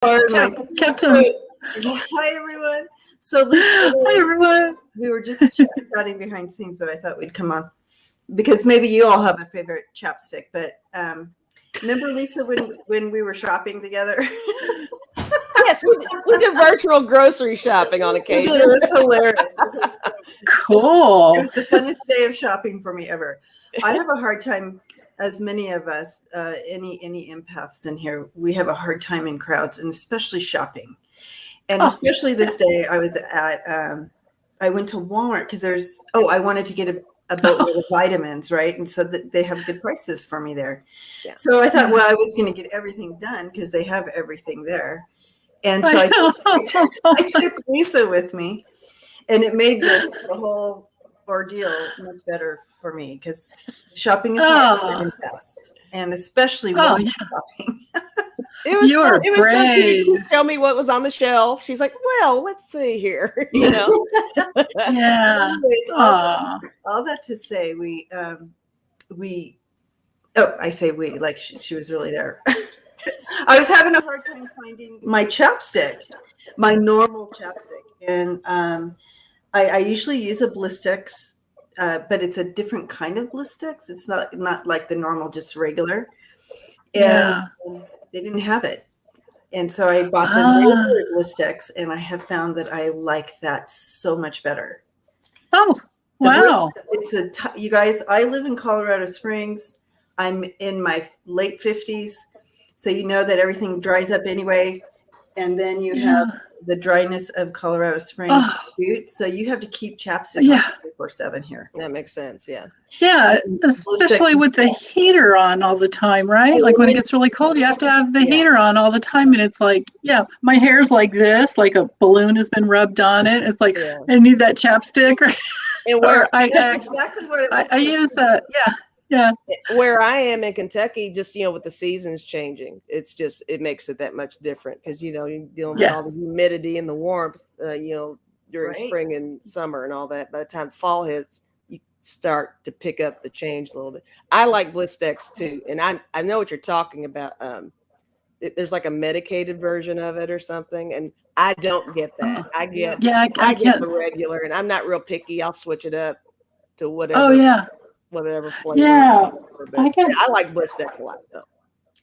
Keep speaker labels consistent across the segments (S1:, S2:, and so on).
S1: Hi, everyone. So, Lisa,
S2: hi, everyone.
S1: We were just chatting behind scenes, but I thought we'd come on because maybe you all have a favorite chapstick. But remember, Lisa, when we were shopping together?
S3: Yes, we did virtual grocery shopping on occasion.
S1: It was hilarious.
S2: Cool.
S1: It was the funnest day of shopping for me ever. I have a hard time, as many of us, any empaths in here, we have a hard time in crowds, and especially shopping. And especially this day, I was at, I went to Walmart because I wanted to get a boatload of vitamins, right? And so that they have good prices for me there. Yeah. So I thought, well, I was going to get everything done because they have everything there. And so I took Lisa with me, and it made the whole ordeal much better for me because shopping is hard and fast, and especially shopping.
S3: It was fun. It was so pretty cool. Tell me what was on the shelf. She's like, well, let's see here. You know.
S2: Yeah.
S1: Anyways, all that to say, I say we, like she was really there. I was having a hard time finding my chapstick, my normal chapstick. And I usually use a Blistix, but it's a different kind of Blistix. It's not like the normal, just regular. And they didn't have it. And so I bought the regular Blistix, and I have found that I like that so much better.
S2: Oh, wow.
S1: You guys, I live in Colorado Springs. I'm in my late 50s. So you know that everything dries up anyway. And then you have the dryness of Colorado Springs. So you have to keep chapstick on 24/7 here.
S3: That makes sense. Yeah.
S2: Yeah. Especially with the heater on all the time, right? Like when it gets really cold, you have to have the heater on all the time. And it's like, my hair's like this, like a balloon has been rubbed on it. It's like, I need that chapstick. Right?
S3: And
S1: exactly what
S2: I use that. Yeah.
S3: Where I am in Kentucky, just, with the seasons changing, it makes it that much different because, you're dealing with all the humidity and the warmth, during spring and summer and all that. By the time fall hits, you start to pick up the change a little bit. I like Blistix too. And I know what you're talking about. There's like a medicated version of it or something. And I don't get that. I get the regular, and I'm not real picky. I'll switch it up to whatever.
S2: Oh, yeah.
S3: Whatever flavor.
S2: Yeah,
S3: I like Blistix a lot though.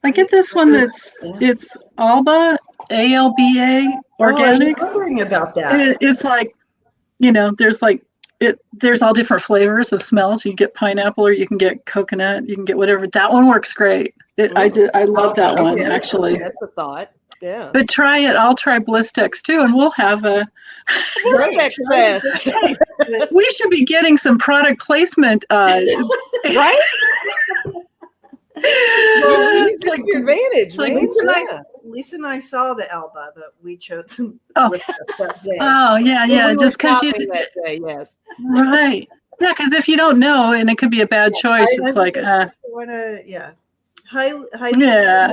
S2: I get this one it's Alba, ALBA organic.
S1: I was wondering about that.
S2: It's like, there's all different flavors of smells. You can get pineapple, or you can get coconut, you can get whatever. That one works great. I love that one actually.
S3: That's the thought. Yeah.
S2: But try it. I'll try Blistix too, and we'll have a we should be getting some product placement,
S3: right? Well, it's like your advantage.
S1: Like Lisa and I saw the Alba, but we chose that day.
S2: Oh yeah, just because you
S3: that day, yes.
S2: Right. Yeah, because if you don't know, and it could be a bad choice, it's like Hi,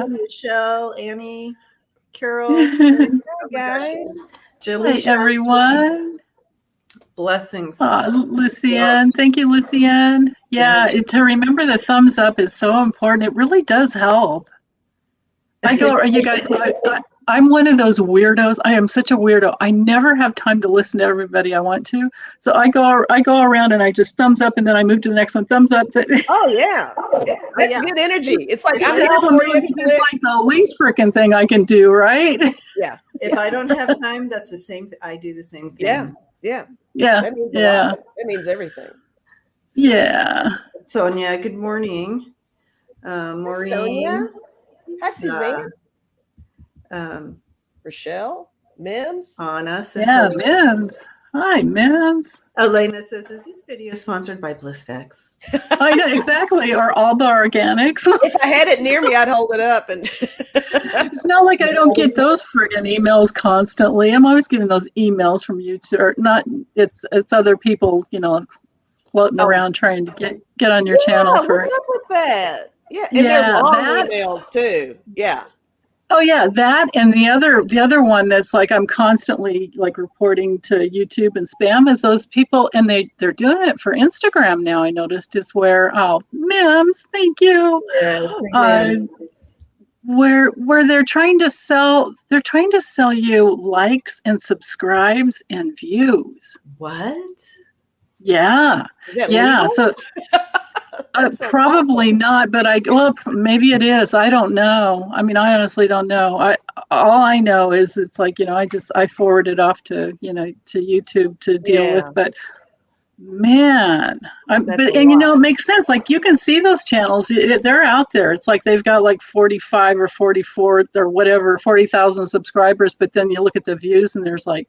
S1: Michelle, Annie, Carol.
S3: Hi, guys.
S1: Julie,
S2: hi, everyone.
S1: Blessings.
S2: Lucienne. Thank you, Lucienne. Yeah, to remember the thumbs up is so important. It really does help. You guys, I'm one of those weirdos. I am such a weirdo. I never have time to listen to everybody I want to. So I go around and I just thumbs up, and then I move to the next one. Thumbs up.
S3: Oh yeah, that's good energy. It's like
S2: it's like the least freaking thing I can do, right?
S3: Yeah.
S1: If I don't have time, that's the same. I do the same thing.
S3: Yeah.
S2: That
S3: means everything.
S2: Yeah.
S1: Sonja, good morning. Maureen.
S3: Sonja. Hi, Suzanne.
S1: Rochelle.
S3: Mims.
S1: Anna.
S2: Mims. Hi, Mims.
S1: Elena says, is this video sponsored by Blistix?
S2: I know, exactly. Or Alba Organics.
S3: If I had it near me, I'd hold it up. And
S2: it's not like I don't get those friggin' emails constantly. I'm always getting those emails from you too. Or not, it's other people, floating around trying to get on your channel.
S3: What's up with that? Yeah, and they're long emails too. Yeah.
S2: Oh yeah, that and the other one that's like I'm constantly like reporting to YouTube and spam is those people, and they're doing it for Instagram now. I noticed is where Mims, thank you. where they're trying to sell you likes and subscribes and views.
S1: What?
S2: Yeah.
S3: Is that
S2: yeah.
S3: legal?
S2: So probably not, but maybe it is. I don't know. I mean, I honestly don't know. All I know is it's like, I forward it off to, to YouTube to deal with, but man, it makes sense. Like you can see those channels, they're out there. It's like they've got like 45 or 44 or whatever, 40,000 subscribers, but then you look at the views and there's like,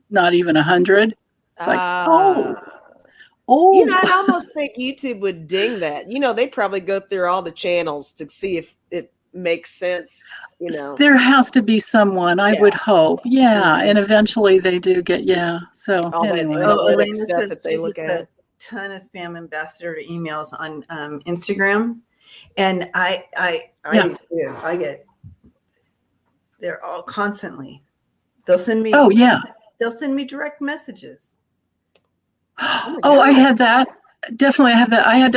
S2: not even 100. It's like, oh.
S3: I almost think YouTube would ding that. They probably go through all the channels to see if it makes sense.
S2: There has to be someone, I would hope. Yeah. Mm-hmm. And eventually they do get, So
S3: all
S2: anyway.
S3: that analytics stuff that they look at.
S1: A ton of spam ambassador emails on Instagram. And I do too. They're all constantly. They'll send me.
S2: Oh, yeah.
S1: They'll send me direct messages.
S2: I had that. Definitely, I have that. I had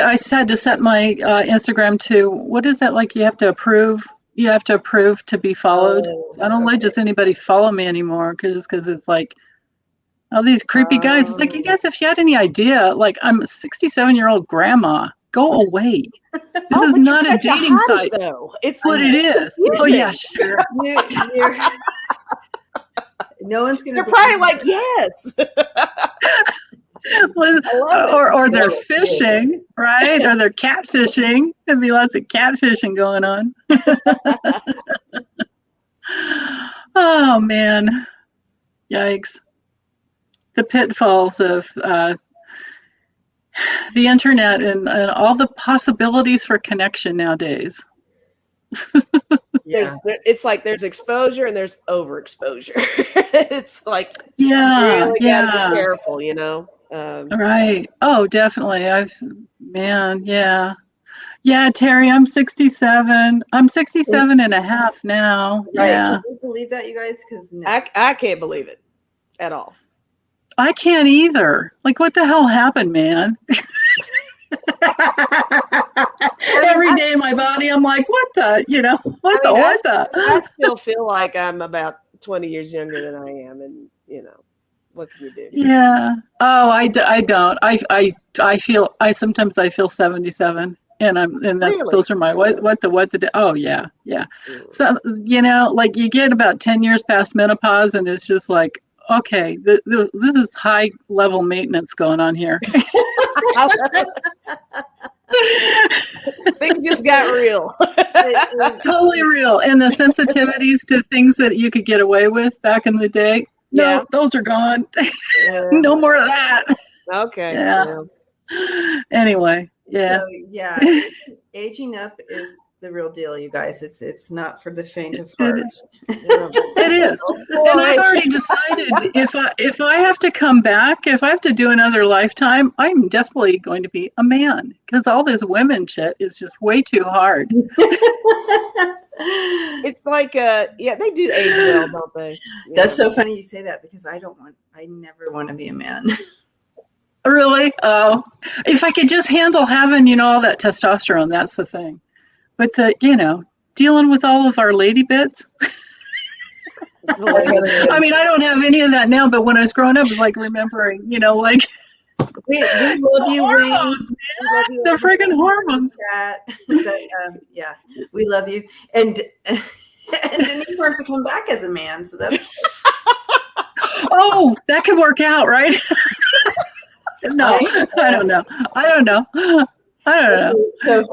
S2: to set my Instagram to, what is that? Like you have to approve. You have to approve to be followed. I don't let just anybody follow me anymore because it's like, all these creepy guys. It's like, you guys, if you had any idea, like I'm a 67-year-old grandma. Go away. This is not a dating site.
S3: Though. It's
S2: what it is. Oh yeah, sure.
S1: No one's gonna.
S3: They're probably like, yes.
S2: Or they're fishing, right? Or they're catfishing. There'd be lots of catfishing going on. Oh man, yikes! The pitfalls of the internet and all the possibilities for connection nowadays.
S3: It's like there's exposure and there's overexposure. It's like
S2: you really
S3: gotta be careful,
S2: Right. Oh, definitely. Yeah, Terry, I'm 67. I'm 67 and a half now.
S1: Right.
S2: Yeah.
S1: Can you believe that, you guys? Because
S3: I can't believe it at all.
S2: I can't either. Like, what the hell happened, man? Every day in my body, I'm like, what the? What the?
S3: I still feel like I'm about 20 years younger than I am, and what can you do?
S2: Yeah. Oh, I don't. I sometimes I feel 77, and that's
S3: really?
S2: Those are my what the. Oh yeah. So like you get about 10 years past menopause, and it's just like, okay, this is high level maintenance going on here.
S3: Things just got real.
S2: Totally real. And the sensitivities to things that you could get away with back in the day, no, those are gone. No more of that.
S3: Okay.
S2: Yeah. Anyway, yeah.
S1: So, aging up is the real deal, you guys. It's not for the faint of heart.
S2: It is. And I've already decided if I have to come back, if I have to do another lifetime, I'm definitely going to be a man, because all this women shit is just way too hard.
S3: It's like they do age well, don't they?
S1: That's so funny you say that, because I never want to be a man.
S2: Really? Oh, if I could just handle having, all that testosterone, that's the thing. But dealing with all of our lady bits. I mean, I don't have any of that now, but when I was growing up, it was like remembering, like
S1: we love you,
S2: hormones, man. The friggin' hormones.
S1: We love you. And Denise wants to come back as a man, so that's
S2: oh, that could work out, right? No, I don't know.
S1: So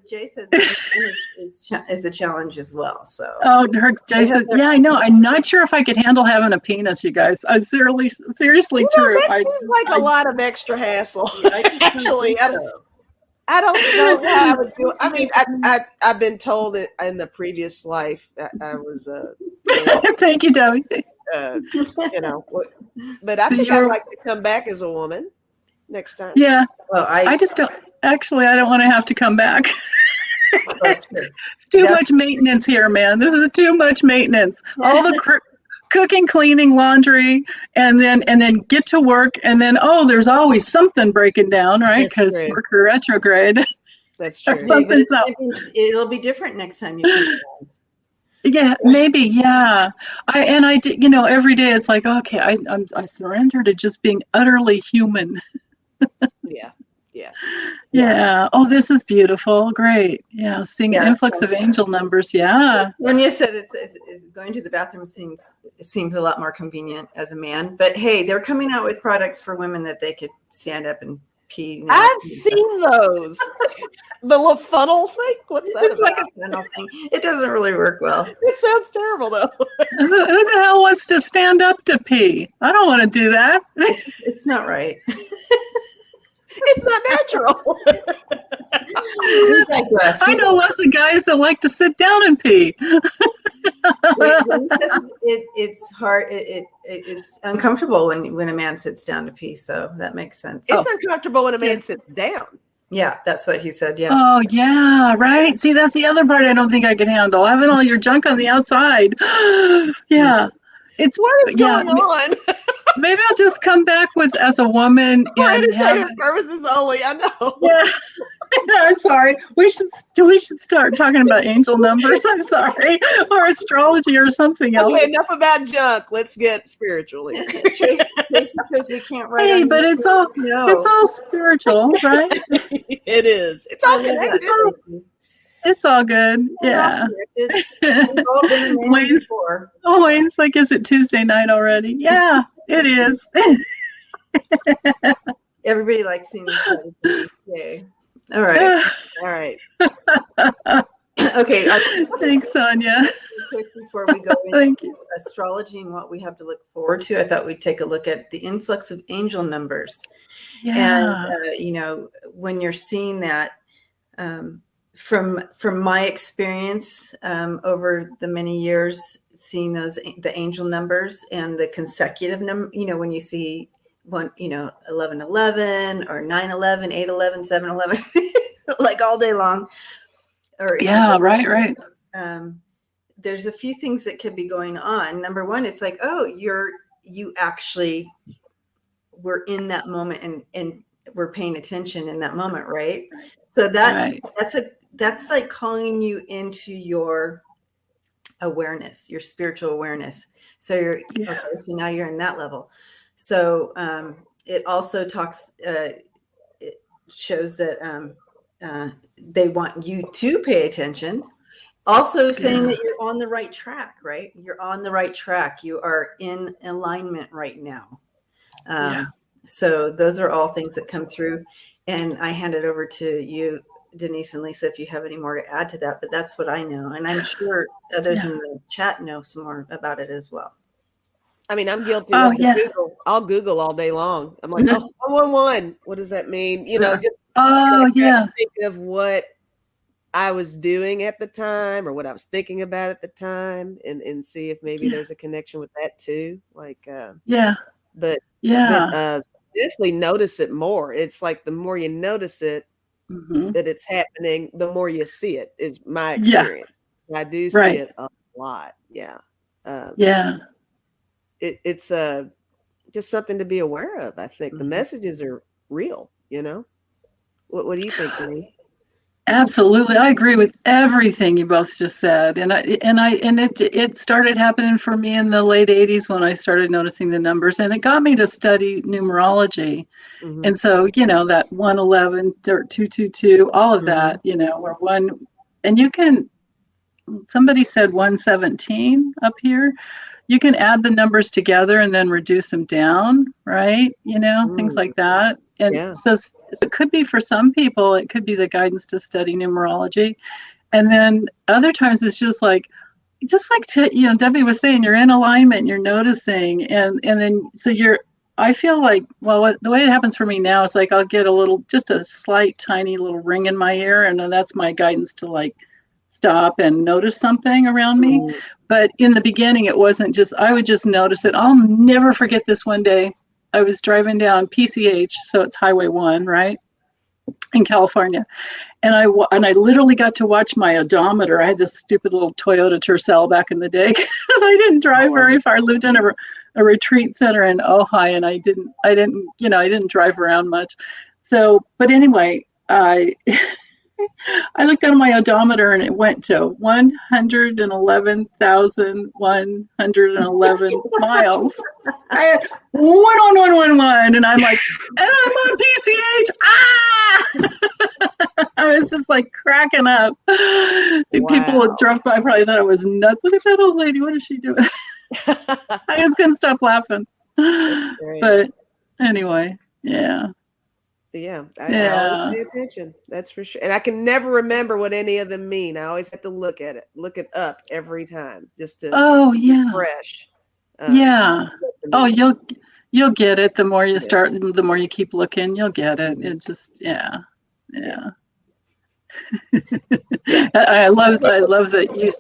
S1: Jay says is a challenge as well. So
S2: Jay says, yeah, I know. I'm not sure if I could handle having a penis, you guys. I'm seriously true.
S3: That seems like a lot of extra hassle. Actually, I don't know how I would do it. I mean, I've been told it in the previous life I was
S2: thank you, Debbie.
S3: But I think I'd like to come back as a woman next time.
S2: Yeah. Well, I just don't. Actually, I don't want to have to come back. It's too much maintenance here, man. This is too much maintenance. All the cooking, cleaning, laundry, and then get to work, and then there's always something breaking down, right? Because Mercury retrograde.
S3: That's true.
S1: It'll be different next time you come around.
S2: Yeah, maybe. Yeah. I did, every day it's like, okay, I surrender to just being utterly human. Yeah. Oh, this is beautiful. Great. Yeah. Seeing an influx of angel numbers. Yeah.
S1: When you said it's going to the bathroom seems a lot more convenient as a man, but hey, they're coming out with products for women that they could stand up and pee.
S3: I've seen those. The little funnel thing. What's that?
S1: It's like a funnel thing. It doesn't really work well.
S3: It sounds terrible though.
S2: Who the hell wants to stand up to pee? I don't want to do that.
S1: It's not right.
S3: It's not natural.
S2: I know lots of guys that like to sit down and pee.
S1: It's hard. It's uncomfortable when a man sits down to pee. So that makes sense.
S3: It's uncomfortable when a man sits down.
S1: Yeah, that's what he said. Yeah.
S2: Oh, yeah, right. See, that's the other part I don't think I can handle. Having all your junk on the outside. Yeah.
S3: What is going on?
S2: Maybe I'll just come back as a woman and have
S3: purposes only. I know.
S2: Yeah. I'm sorry. We should start talking about angel numbers. I'm sorry, or astrology or something else.
S3: Okay, enough about junk. Let's get spiritual here.
S1: Tracy says we can't write.
S2: Hey, but it's all spiritual, right?
S3: It is. It's all connected.
S2: It's all good. Yeah. Wayne's like, is it Tuesday night already? Yeah, it is.
S1: Everybody likes seeing this side of Denise. Yay. All right.
S3: All right.
S1: Okay.
S2: Thanks, Sonja.
S1: Quick before we go into astrology and what we have to look forward to, I thought we'd take a look at the influx of angel numbers.
S2: Yeah.
S1: And, when you're seeing that, from my experience over the many years, seeing the angel numbers and the consecutive number, when you see 1111 or 911, 811, 711, like all day long.
S2: Right.
S1: There's a few things that could be going on. Number one, it's like, you actually were in that moment and we're paying attention in that moment, right? So that's like calling you into your awareness, your spiritual awareness. So so now you're in that level. So it also it shows that they want you to pay attention. Also saying that you're on the right track, right? You're on the right track. You are in alignment right now. So those are all things that come through. And I hand it over to you, Denise and Lisa, if you have any more to add to that. But that's what I know. And I'm sure others in the chat know some more about it as well.
S3: I mean, I'm guilty of Google. I'll Google all day long. I'm like, 111. What does that mean? Think of what I was doing at the time or what I was thinking about at the time and see if maybe there's a connection with that too. But definitely notice it more. It's like the more you notice it, that it's happening, the more you see it is my experience. I do see it a lot. Yeah. It's just something to be aware of. I think the messages are real, What do you think, Denise?
S2: Absolutely. I agree with everything you both just said. And it started happening for me in the late 80s when I started noticing the numbers, and it got me to study numerology. And so, that 111, 222, all of that, where somebody said 117 up here. You can add the numbers together and then reduce them down, right? Things like that. And so it could be for some people, it could be the guidance to study numerology. And then other times it's just like Debbie was saying, you're in alignment, you're noticing. And then, I feel like, the way it happens for me now is like, I'll get just a slight, tiny little ring in my ear. And then that's my guidance to like stop and notice something around me. But in the beginning, it wasn't I would just notice it. I'll never forget this one day. I was driving down PCH, so it's Highway 1, right, in California. And I literally got to watch my odometer. I had this stupid little Toyota Tercel back in the day because I didn't drive very far. I lived in a retreat center in Ojai, and I didn't drive around much. So, but anyway, I looked on my odometer and it went to 111,111 miles. I had 11111, and I'm like, and I'm on PCH. I was just like cracking up. Wow. People who drove by probably thought I was nuts. Look at that old lady. What is she doing? I just couldn't stop laughing. But anyway, yeah.
S3: Yeah, I always pay attention. That's for sure. And I can never remember what any of them mean. I always have to look it up every time just to refresh.
S2: Yeah. Oh, you'll get it. The more you start, the more you keep looking, you'll get it. It just, yeah. I love that you.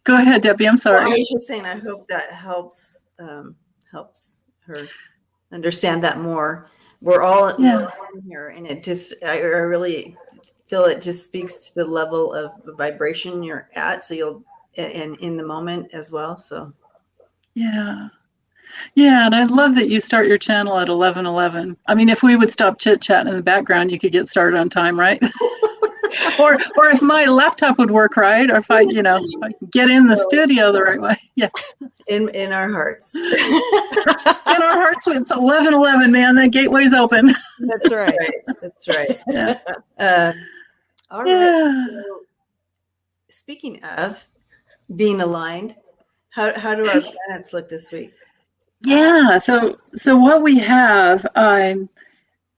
S2: Go ahead, Debbie. I'm sorry.
S1: Well, I was just saying, I hope that helps her understand that more. We're all in here, and it just, I really feel it just speaks to the level of vibration you're at. So you'll, and in the moment as well. So. Yeah.
S2: And I love that you start your channel at 11:11. I mean, if we would stop chit-chatting in the background, you could get started on time, right? or if my laptop would work right, or if I get in the studio the right way. Yeah.
S1: In our hearts.
S2: In our hearts, it's 11:11, man. That gateway's open.
S3: That's right.
S1: That's right.
S2: Yeah.
S1: All right. So, speaking of being aligned, how do our planets look this week?
S2: Yeah. So what we have,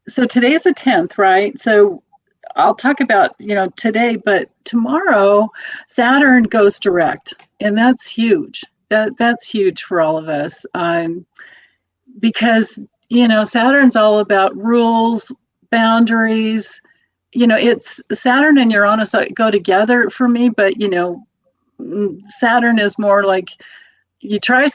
S2: so today's the 10th, right? So I'll talk about, today, but tomorrow Saturn goes direct, and that's huge. That's huge for all of us. Because, Saturn's all about rules, boundaries. It's Saturn and Uranus go together for me, but, Saturn is more like, you try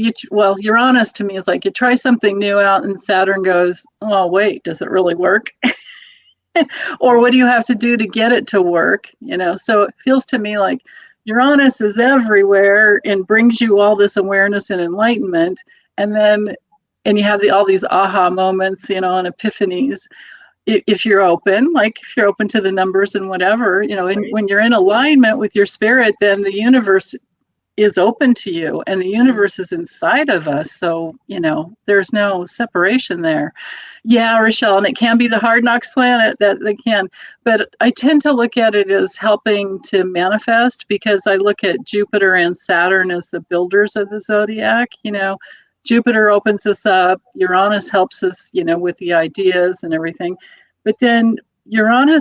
S2: Uranus to me is like you try something new out, and Saturn goes, oh, wait, does it really work? Or what do you have to do to get it to work? So it feels to me like Uranus is everywhere and brings you all this awareness and enlightenment. And you have all these aha moments, and epiphanies. If you're open, if you're open to the numbers and whatever, when you're in alignment with your spirit, then the universe is open to you, and the universe is inside of us. So, there's no separation there. Yeah, Rochelle, and it can be the hard knocks planet that they can, but I tend to look at it as helping to manifest, because I look at Jupiter and Saturn as the builders of the zodiac. Jupiter opens us up, Uranus helps us, with the ideas and everything. But then Saturn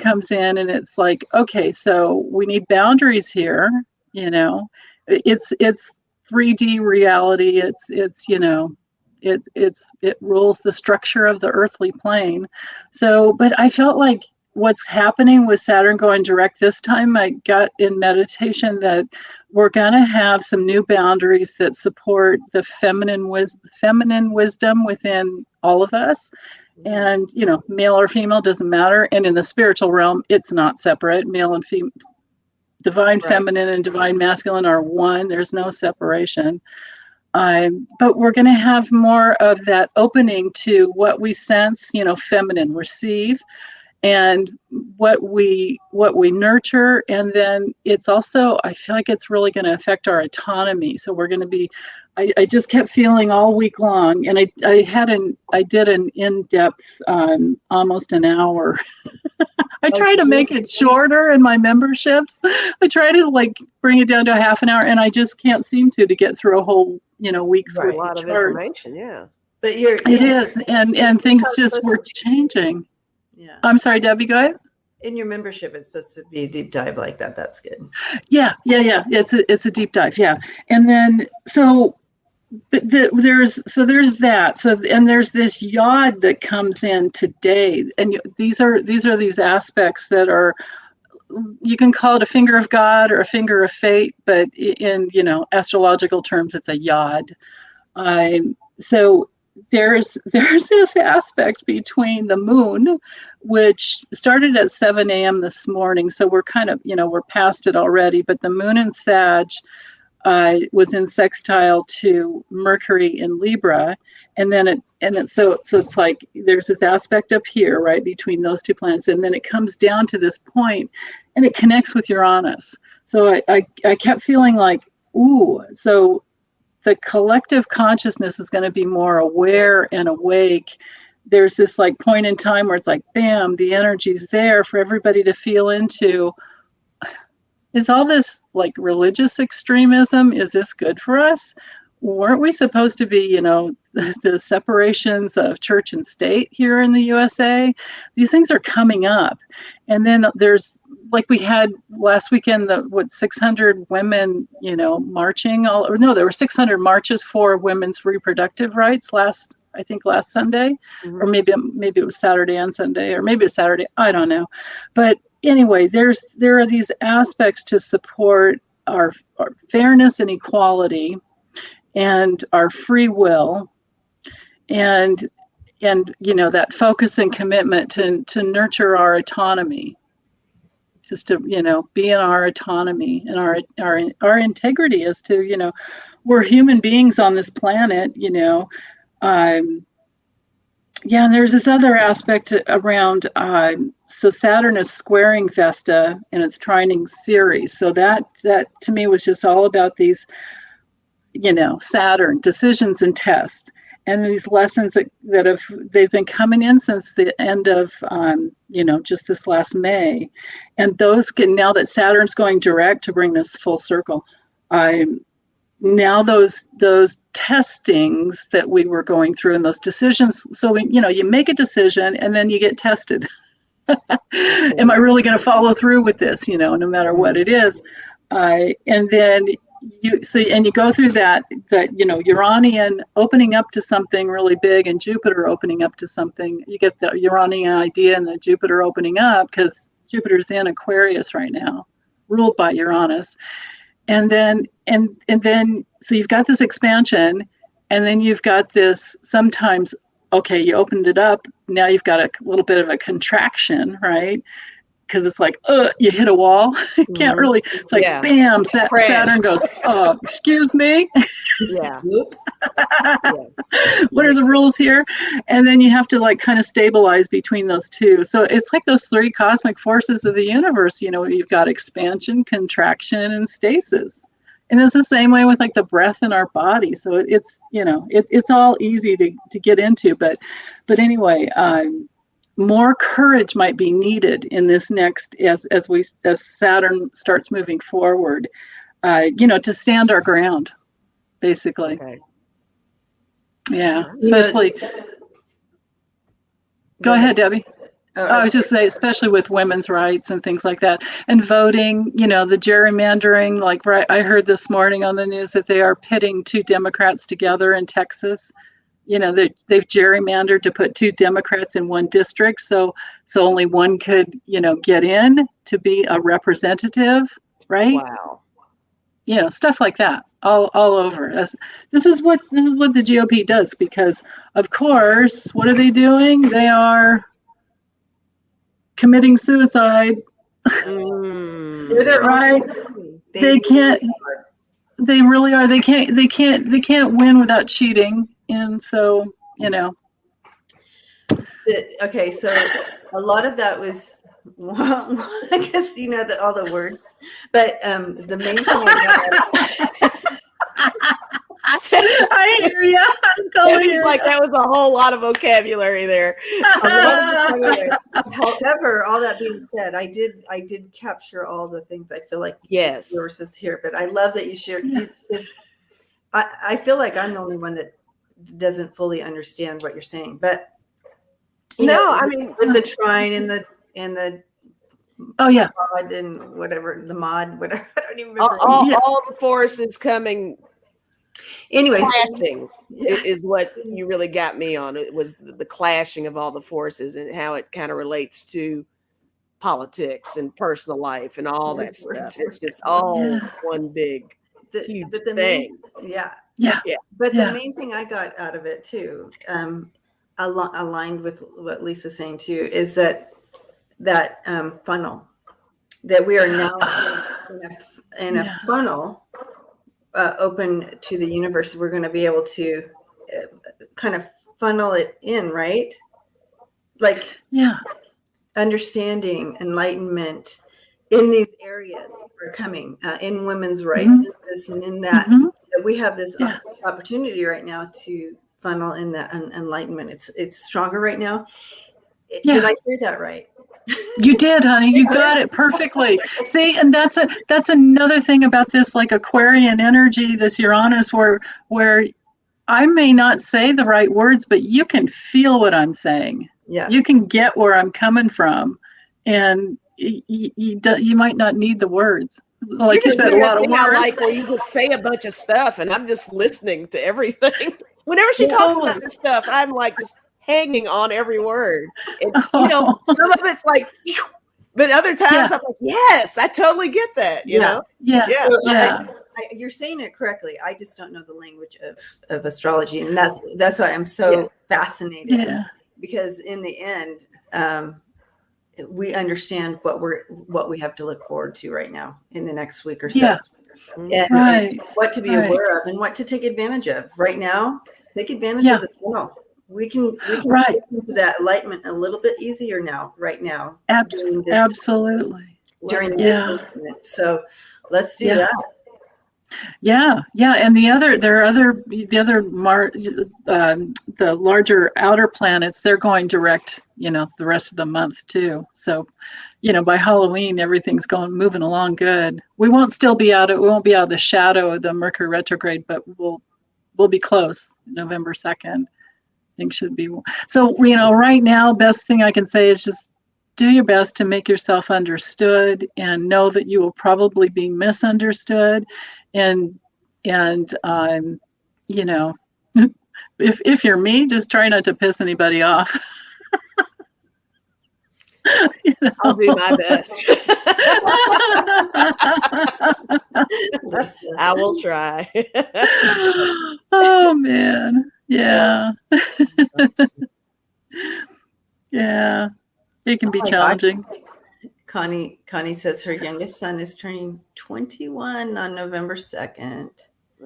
S2: comes in, and it's like, okay, so we need boundaries here. It's 3D reality. It rules the structure of the earthly plane. So, but I felt like what's happening with Saturn going direct this time, I got in meditation that we're going to have some new boundaries that support the feminine wisdom within all of us. And, male or female doesn't matter. And in the spiritual realm, it's not separate. Male and female, divine feminine and divine masculine are one. There's no separation. But we're going to have more of that opening to what we sense, feminine receive, and what we nurture. And then it's also, I feel like it's really going to affect our autonomy. So we're going to be, I just kept feeling all week long, and I did an in-depth, almost an hour. I try to make it shorter in my memberships. I try to bring it down to a half an hour, and I just can't seem to get through a whole, week's worth
S3: a lot of information. Yeah.
S1: But
S2: it is. And things just were changing.
S1: Yeah.
S2: I'm sorry, Debbie, go ahead.
S1: In your membership, it's supposed to be a deep dive like that. That's good.
S2: Yeah. It's a deep dive. Yeah. And then, but there's that. So, and there's this yod that comes in today, and these are these aspects that are, you can call it a finger of God or a finger of fate, but in astrological terms, it's a yod. So there's this aspect between the moon, which started at 7 a.m. this morning. So we're kind of we're past it already, but the moon in Sag was in sextile to Mercury in Libra, so it's like there's this aspect up here, right, between those two planets, and then it comes down to this point, and it connects with Uranus. So I kept feeling like, ooh, so the collective consciousness is going to be more aware and awake. There's this like point in time where it's like, bam, the energy's there for everybody to feel into. Is all this like religious extremism? Is this good for us? Weren't we supposed to be, the separations of church and state here in the USA? These things are coming up. And then there's, like we had last weekend, 600 women, marching. There were 600 marches for women's reproductive rights last Sunday, or maybe it was Saturday and Sunday, or maybe it was Saturday. I don't know. But anyway, there are these aspects to support our fairness and equality and our free will, and that focus and commitment to nurture our autonomy, just to be in our autonomy and our integrity as to we're human beings on this planet. And there's this other aspect around, so Saturn is squaring Vesta and it's trining Ceres. So that to me was just all about these, Saturn decisions and tests, and these lessons that they've been coming in since the end of, just this last May. And now that Saturn's going direct, to bring this full circle, now those testings that we were going through and those decisions, so you make a decision and then you get tested. Am I really going to follow through with this, no matter what it is? And then you go through that Uranian opening up to something really big and Jupiter opening up to something. You get the Uranian idea and the Jupiter opening up, because Jupiter's in Aquarius right now, ruled by Uranus. And then so you've got this expansion, and then you've got this sometimes, okay, you opened it up, now you've got a little bit of a contraction, right? Because it's like, you hit a wall. Can't really, it's like, bam, Saturn goes, excuse me.
S3: Yeah.
S1: Oops.
S2: What are the rules here? And then you have to like kind of stabilize between those two. So it's like those three cosmic forces of the universe. You've got expansion, contraction, and stasis. And it's the same way with like the breath in our body. So it's all easy to get into. But anyway, more courage might be needed in this next, as Saturn starts moving forward, to stand our ground, basically.
S3: Okay.
S2: Yeah, especially. Go ahead, Debbie. I was just saying, especially with women's rights and things like that, and voting. The gerrymandering. Like, right, I heard this morning on the news that they are pitting two Democrats together in Texas. They've gerrymandered to put two Democrats in one district, so only one could get in to be a representative, right?
S3: Wow.
S2: Stuff like that all over. This is what the GOP does, because of course, what are they doing? They are committing suicide. Right? They can't. They really are. They can't win without cheating. And so,
S1: Okay, so a lot of that was, well, I guess all the words, but the main thing
S2: I hear you. I'm totally
S3: hear like that was a whole lot of vocabulary there.
S1: However, all that being said, I did capture all the things I feel like yours was here, but I love that you shared this. I feel like I'm the only one that doesn't fully understand what you're saying, but with the trine and the mod and whatever, the mod, whatever, I don't even remember.
S3: All the forces coming.
S1: Anyways,
S3: clashing is what you really got me on. It was the clashing of all the forces and how it kind of relates to politics and personal life and all that stuff. It's just all one big huge thing.
S1: But the main thing I got out of it too, aligned with what Lisa's saying too, is that funnel, that we are now in a funnel open to the universe, we're going to be able to kind of funnel it in, right? Like, understanding, enlightenment in these areas are coming, in women's rights, in this and in that. We have this opportunity right now to funnel in that enlightenment. It's stronger right now. Did I hear that right?
S2: You did, honey. You got it perfectly. See, and that's another thing about this, like Aquarian energy, this Uranus, where I may not say the right words, but you can feel what I'm saying.
S1: Yeah.
S2: You can get where I'm coming from, and you might not need the words. Like you said, a lot of words.
S3: I like where you just say a bunch of stuff, and I'm just listening to everything. Whenever she talks about this stuff, I'm like just hanging on every word. And, you know, some of it's like, but other times I'm like, yes, I totally get that. You know?
S1: Yeah. You're saying it correctly. I just don't know the language of astrology, and that's why I'm so fascinated.
S2: Yeah.
S1: Because in the end, we understand what we have to look forward to right now in the next week or so. And what to be aware of and what to take advantage of right now. Take advantage of the funnel. We can slip into that enlightenment a little bit easier now, right now.
S2: Absolutely.
S1: During this enlightenment. So let's do that.
S2: Yeah, and the larger outer planets, they're going direct, the rest of the month too. So, by Halloween, everything's moving along good. We won't be out of the shadow of the Mercury retrograde, but we'll be close. November 2nd, things should be. So, right now, best thing I can say is just do your best to make yourself understood, and know that you will probably be misunderstood. And if you're me, just try not to piss anybody off.
S3: I'll do my best. I will try.
S2: Oh man. Yeah. Yeah. It can be challenging.
S1: God. Connie says her youngest son is turning 21 on November 2nd.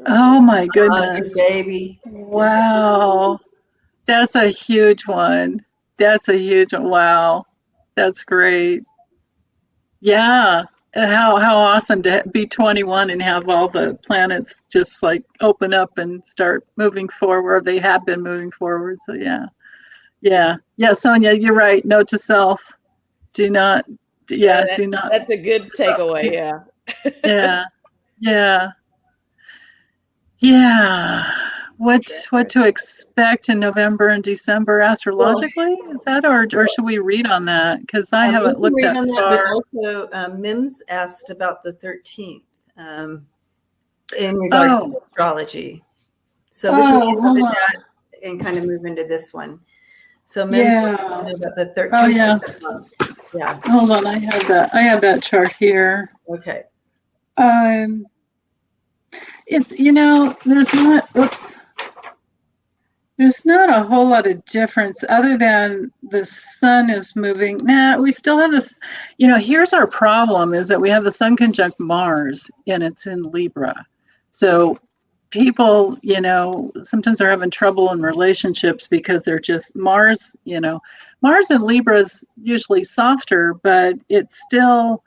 S2: Oh my goodness.
S1: Baby.
S2: Wow. That's a huge one. Wow. That's great. Yeah. How awesome to be 21 and have all the planets just like open up and start moving forward. They have been moving forward. So yeah. Sonja, you're right. Note to self. Do not. Do not.
S3: That's a good takeaway.
S2: Yeah. What to expect in November and December astrologically? Is that or should we read on that? Because I haven't looked that far.
S1: But also, Mims asked about the 13th in regards to astrology. So we can look at that and kind of move into this one. So Mims about the 13th.
S2: Oh yeah. Hold on, I have that chart here.
S1: Okay.
S2: It's there's not a whole lot of difference other than the sun is moving. We still have this, here's our problem is that we have the sun conjunct Mars and it's in Libra. So people, sometimes are having trouble in relationships because they're just Mars in Libra is usually softer, but it's still,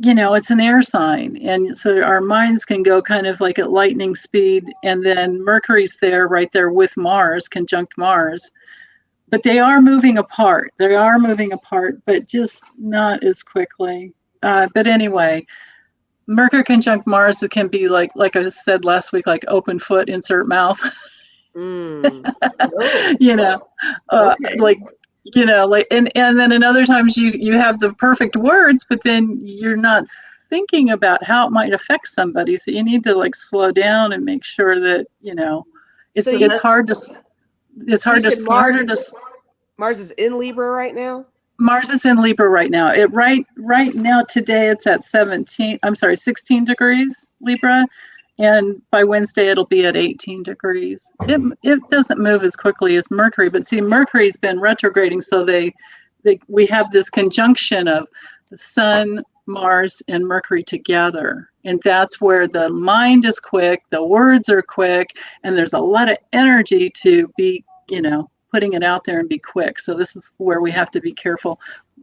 S2: it's an air sign. And so our minds can go kind of like at lightning speed. And then Mercury's right there with Mars, conjunct Mars. But they are moving apart. But just not as quickly. But anyway, Mercury conjunct Mars, it can be like I said last week, like open foot, insert mouth. And then in other times you have the perfect words, but then you're not thinking about how it might affect somebody. So you need to slow down and make sure that, it's hard to.
S3: Mars is in Libra right now?
S2: Mars is in Libra right now. Right now today it's at 16 degrees Libra. And by Wednesday, it'll be at 18 degrees. It doesn't move as quickly as Mercury, but see, Mercury's been retrograding, so we have this conjunction of the sun Mars and Mercury together. And that's where the mind is quick, the words are quick, and there's a lot of energy to be, putting it out there and be quick. So this is where we have to be careful.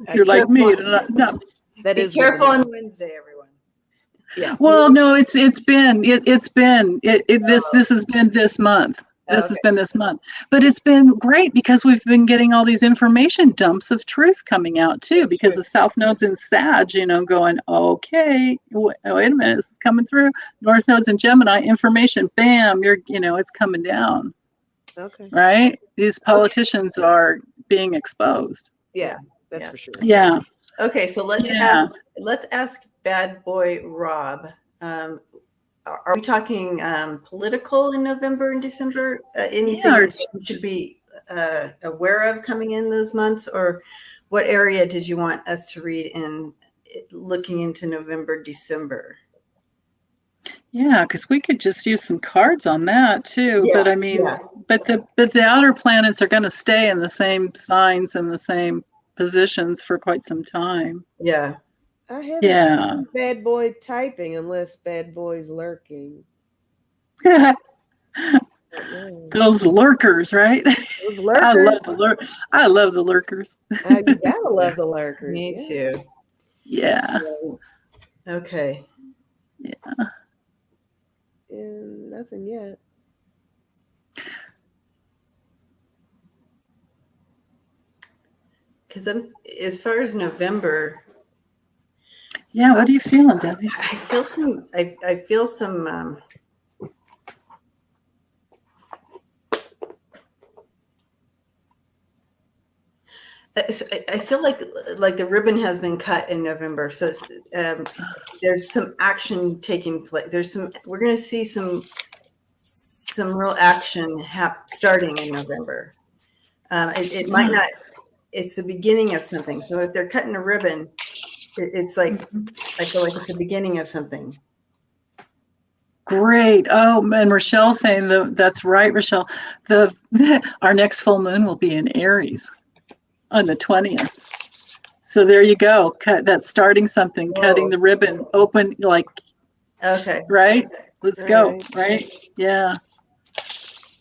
S2: If you're like me,
S3: that
S1: be
S3: is
S1: careful on Wednesday, everyone.
S3: Yeah.
S2: Well, no, this has been this month. This has been this month, but it's been great because we've been getting all these information dumps of truth coming out too, because the South Node's in Sag, going, okay, wait a minute, this is coming through. North Node's in Gemini, information, bam, it's coming down.
S3: Okay.
S2: Right? These politicians are being exposed.
S3: Yeah, that's for sure.
S2: Yeah.
S1: Okay, so let's ask Bad Boy Rob. Are we talking political in November and December? Anything we should be aware of coming in those months, or what area did you want us to read in looking into November, December?
S2: Yeah, because we could just use some cards on that too. Yeah, but I mean, but the outer planets are going to stay in the same signs and the same positions for quite some time.
S1: Yeah.
S3: I haven't seen Bad Boy typing unless Bad Boy's lurking.
S2: Those lurkers, right?
S3: Those lurkers.
S2: I love the lurkers.
S3: You gotta love the lurkers.
S1: Me too.
S2: Yeah.
S1: Okay.
S2: Yeah.
S3: Nothing yet.
S1: Because as far as November.
S2: Yeah, what are you feeling, Debbie?
S1: I feel some. I feel some. I feel like the ribbon has been cut in November, so there's some action taking place. We're going to see some real action starting in November. It might not. It's the beginning of something. So if they're cutting a ribbon, it's like I feel like it's the beginning of something.
S2: Great. Oh, and Rochelle's saying that's right, Rochelle. Our next full moon will be in Aries on the 20th. So there you go. That's starting something. Whoa. Cutting the ribbon open, like.
S1: Okay.
S2: Right. Let's go. Right. Yeah.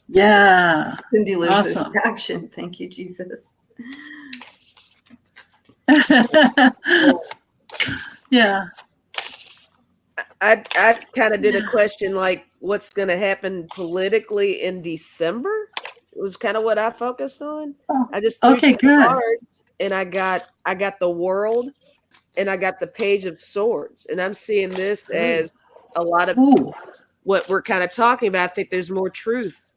S2: Yeah.
S1: Cindy loses action. Thank you, Jesus.
S2: Yeah.
S3: I kind of did a question like what's going to happen politically in December. It was kind of what I focused on. I just threw two cards and I got the World and I got the Page of Swords, and I'm seeing this as a lot of what we're kind of talking about. I think there's more truth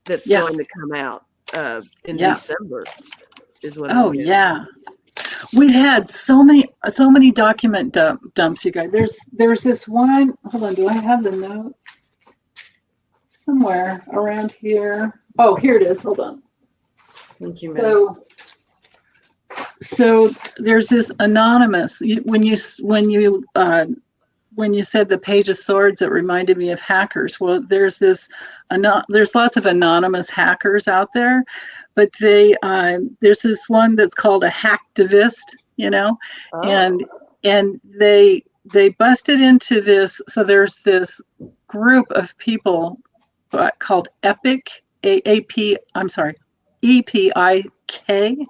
S3: that's going to come out in December. Is what I'm getting.
S2: We've had so many document dumps, you guys. There's this one. Hold on, do I have the notes somewhere around here? Oh, here it is. Hold on.
S1: Thank you.
S2: So there's this anonymous. When you said the Page of Swords, it reminded me of hackers. Well, there's lots of anonymous hackers out there, but there's this one that's called a hacktivist, and they busted into this. So there's this group of people called Epic, EPIK. Epic. Okay.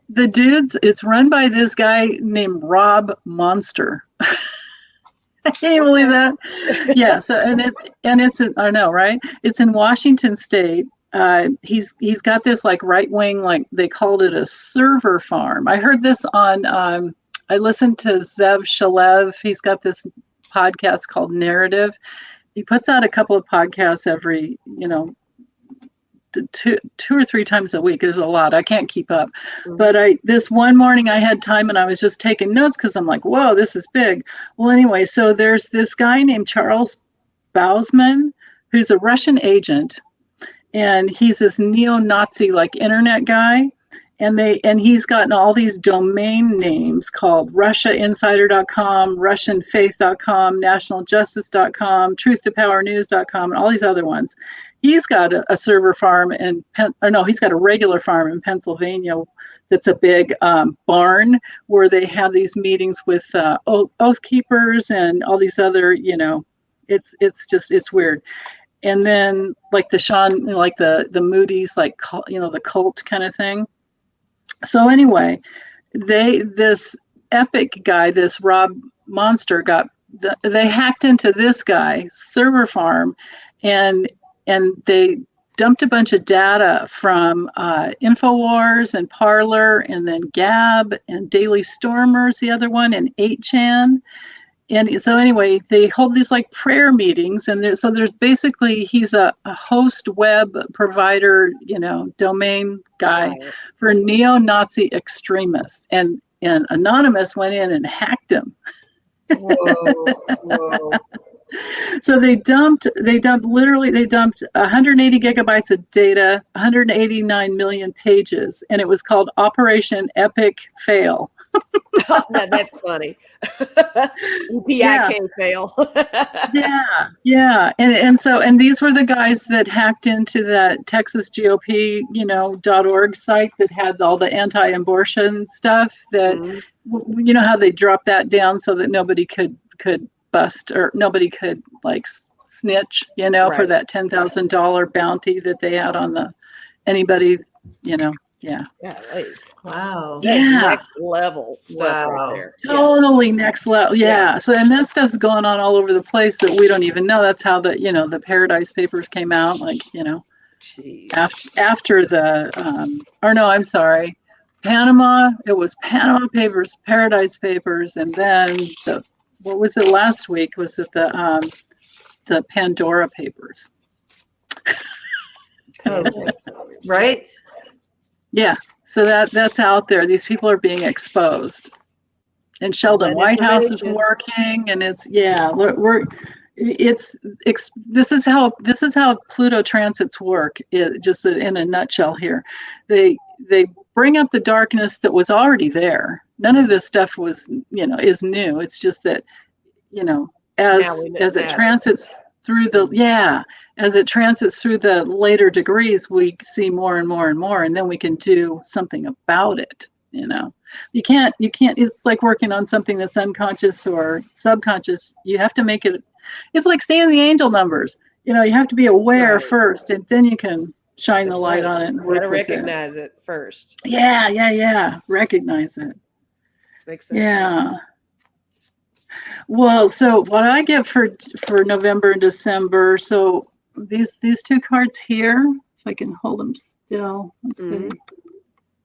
S2: The dudes, it's run by this guy named Rob Monster. Can you believe that? Yeah. So it's I know, right? It's in Washington State. He's got this like right wing, like they called it a server farm. I heard this on. I listened to Zev Shalev. He's got this podcast called Narrative. He puts out a couple of podcasts every, two or three times a week. Is a lot. I can't keep up. Mm-hmm. But this one morning I had time and I was just taking notes because I'm like, whoa, this is big. Well, anyway, so there's this guy named Charles Bausman who's a Russian agent, and he's this neo-Nazi like internet guy, and he's gotten all these domain names called RussiaInsider.com, RussianFaith.com, NationalJustice.com, TruthToPowerNews.com, and all these other ones. He's got a server farm he's got a regular farm in Pennsylvania that's a big barn where they have these meetings with oath keepers and all these other, it's weird. And then like the Sean, like the Moody's, like, the cult kind of thing. So anyway, this epic guy, this Rob Monster, they hacked into this guy's server farm, and they dumped a bunch of data from InfoWars and Parler, and then Gab and Daily Stormers, the other one, and 8chan. And so anyway, they hold these like prayer meetings, and there's basically, he's a host web provider, domain guy for neo-Nazi extremists, and Anonymous went in and hacked him.
S1: Whoa.
S2: So they dumped 180 gigabytes of data, 189 million pages, and it was called Operation Epic Fail.
S3: That's funny. PIK fail.
S2: And these were the guys that hacked into that Texas GOP, .org site that had all the anti-abortion stuff. That how they dropped that down so that nobody could bust, or nobody could like snitch, for that $10,000 bounty that they had on anybody.
S1: Wow.
S3: That's next level stuff right there.
S2: Totally next level. Yeah. So, and that stuff's going on all over the place that we don't even know. That's how the Paradise Papers came out, after the, I'm sorry, Panama. It was Panama Papers, Paradise Papers, and then what was it last week? Was it the Pandora Papers?
S1: Right.
S2: Yeah, so that's out there. These people are being exposed, and Sheldon Whitehouse is working, and this is how Pluto transits work. Just in a nutshell here, they bring up the darkness that was already there. None of this stuff was is new. It's just that as it transits through the later degrees, we see more and more and more, and then we can do something about it. You can't, it's like working on something that's unconscious or subconscious. You have to make it, it's like saying the angel numbers. You have to be aware first, and then you can shine the light on it and work with
S3: recognize it first.
S2: Yeah. Recognize it.
S3: Makes sense.
S2: Yeah. Well, so what I get for November and December, so these two cards here, if I can hold them still. Let's see.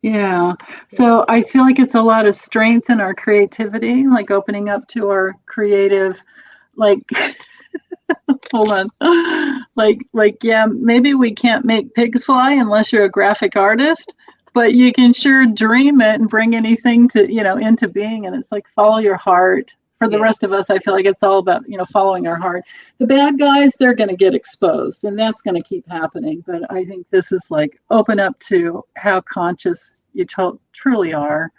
S2: Yeah. So I feel like it's a lot of strength in our creativity, like opening up to our creative, hold on. Maybe we can't make pigs fly unless you're a graphic artist, but you can sure dream it and bring anything to, into being. And it's like, follow your heart. For the rest of us, I feel like it's all about, following our heart. The bad guys, they're going to get exposed, and that's going to keep happening. But I think this is like open up to how conscious you truly are,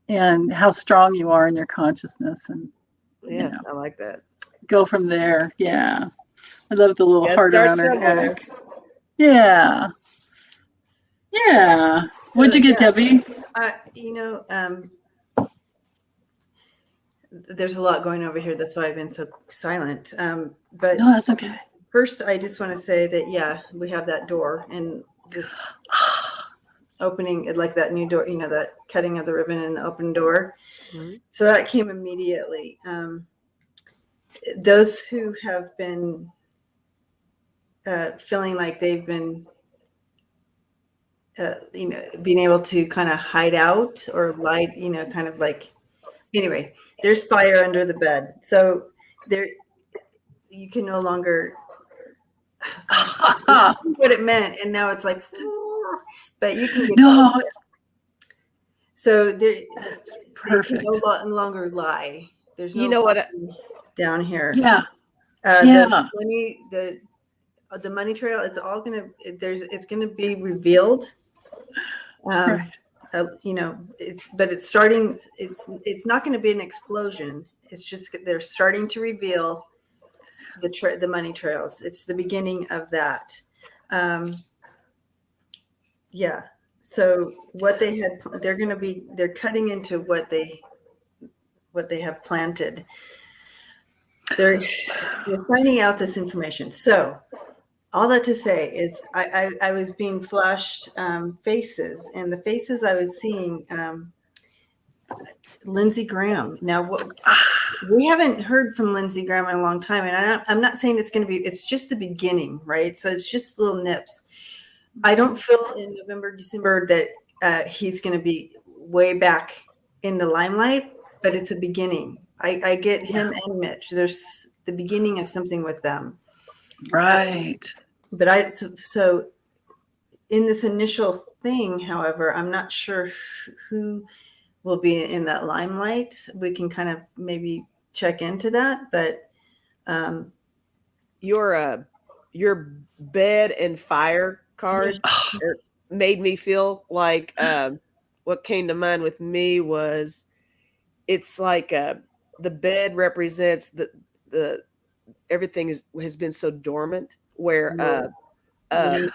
S2: and how strong you are in your consciousness. And
S3: I like that.
S2: Go from there. Yeah. I love the little heart around her neck. Yeah. Yeah. What'd you get, Debbie?
S1: There's a lot going over here. That's why I've been so silent. But
S2: no, that's okay.
S1: First, I just want to say that, we have that door, and this opening, like that new door, that cutting of the ribbon and the open door. Mm-hmm. So that came immediately. Those who have been feeling like they've been, being able to kind of hide out or lie, kind of like, anyway, there's fire under the bed. So there, you can no longer, what it meant. And now it's like, but you can get so there, perfect. They can no longer lie. There's no down here.
S2: Yeah.
S1: The money trail, it's all it's gonna be revealed.
S2: Right.
S1: it's starting. It's not going to be an explosion. It's just they're starting to reveal the money trails. It's the beginning of that. Yeah. So what they're cutting into what they have planted. They're finding out this information. So all that to say is I was being flashed faces, and the faces I was seeing, Lindsey Graham. Now, we haven't heard from Lindsey Graham in a long time, and I'm not saying it's just the beginning, right? So it's just little nips. I don't feel in November, December that he's going to be way back in the limelight, but it's a beginning. I get him and Mitch. There's the beginning of something with them.
S2: Right.
S1: But so in this initial thing, however, I'm not sure who will be in that limelight. We can kind of maybe check into that, but
S3: your bed and fire card made me feel like what came to mind with me was it's like the bed represents the everything has been so dormant where they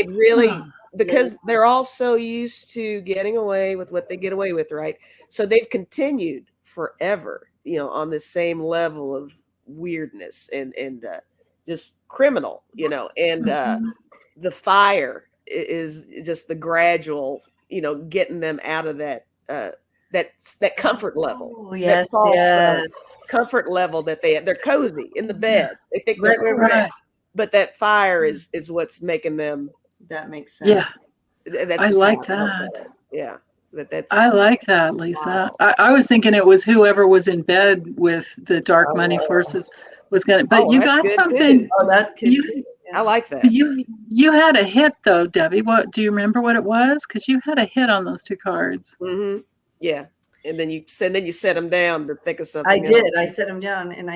S3: really, because they're all so used to getting away with what they get away with, right? So they've continued forever, on the same level of weirdness and just criminal, and the fire is just the gradual, getting them out of that that comfort level.
S1: Oh, yes.
S3: Comfort level that they're cozy in the bed. They think right. But that fire is what's making them.
S1: That makes sense.
S2: Yeah. I like that.
S3: Yeah. But
S2: I like that, Lisa. Wow. I was thinking it was whoever was in bed with the dark money forces was going to, but you got something.
S1: Too. Oh, that's good too.
S3: Yeah. I like that.
S2: You had a hit though, Debbie. What do you remember what it was? Because you had a hit on those two cards.
S3: Mm-hmm. Yeah. And then you set them down to think of something.
S1: I did. I set them down, and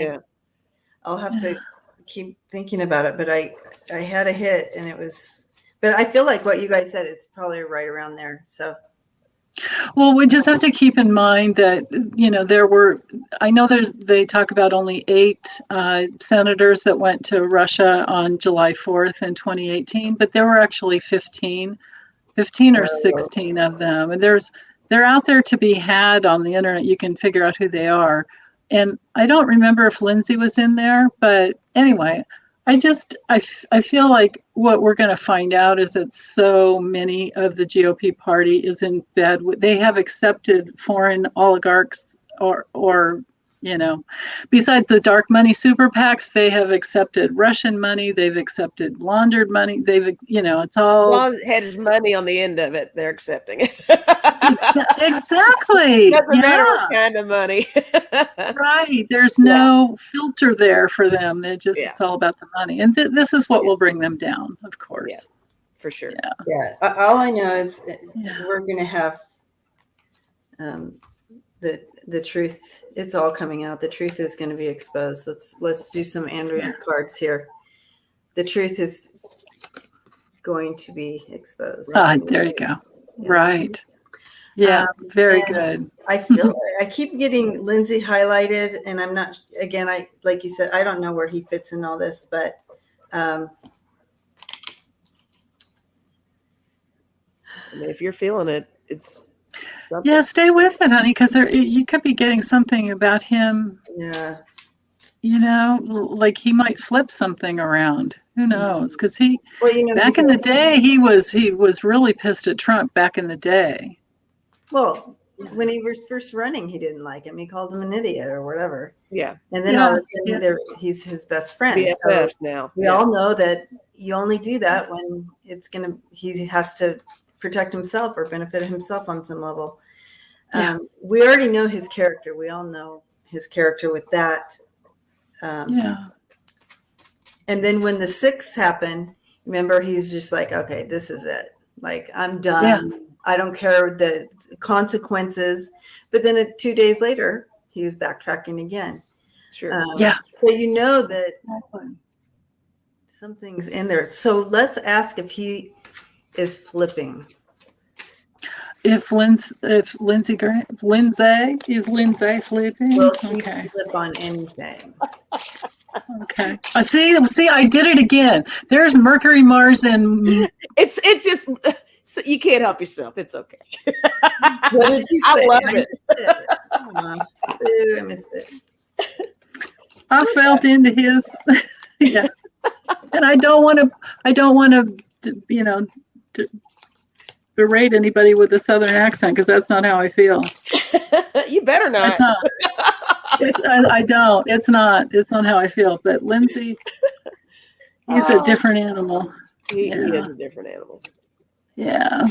S1: I'll have to keep thinking about it. But I had a hit, and it was. But I feel like what you guys said, it's probably right around there. So.
S2: Well, we just have to keep in mind that, they talk about only 8 senators that went to Russia on July 4th in 2018, but there were actually 15 or 16 of them. And they're out there to be had on the internet. You can figure out who they are. And I don't remember if Lindsey was in there, but anyway, I feel like what we're going to find out is that so many of the GOP party is in bed. They have accepted foreign oligarchs or besides the dark money super PACs, they have accepted Russian money. They've accepted laundered money. It's all.
S3: As long as it has money on the end of it, they're accepting it.
S2: Exactly.
S3: Doesn't matter what kind of money.
S2: Right. There's no filter there for them. It's all about the money. And this is what will bring them down, of course.
S3: Yeah, for sure.
S1: Yeah. All I know is we're going to have the truth. It's all coming out. The truth is going to be exposed. Let's do some Andrea cards here. The truth is going to be exposed.
S2: There you go. Yeah. Right. Yeah, very good.
S1: I feel I keep getting Lindsey highlighted, and I'm not. Again, like you said, I don't know where he fits in all this, but
S3: I mean, if you're feeling it, it's. Something.
S2: Yeah, stay with it, honey, because you could be getting something about him.
S1: Yeah.
S2: Like he might flip something around. Who knows? Because back in the day, he was really pissed at Trump back in the day.
S1: Well, when he was first running, he didn't like him. He called him an idiot or whatever.
S3: Yeah.
S1: And then all of a sudden, he's his best friend.
S3: BFFs now.
S1: We all know that you only do that when he has to protect himself or benefit himself on some level. We already know his character. We all know his character with that. And then when the 6th happened, remember, he was just like, okay, this is it. Like, I'm done. Yeah. I don't care the consequences. But then 2 days later, he was backtracking again.
S3: Sure.
S1: So you know that something's in there. So let's ask if he is flipping.
S2: if Lindsey Graham, is Lindsey flipping?
S1: Will she
S2: Okay.
S1: flip on anything?
S2: Okay. See, I did it again. There's Mercury, Mars, and
S3: it's just so you can't help yourself. It's okay.
S1: What did you say?
S3: I love it.
S1: Ooh, I missed it.
S2: I felt into his. Yeah. And I don't want to, to berate anybody with a Southern accent, because that's not how I feel.
S3: You better not.
S2: I don't. It's not how I feel. But Lindsey, he's a different animal.
S3: He is a different animal.
S2: Yeah.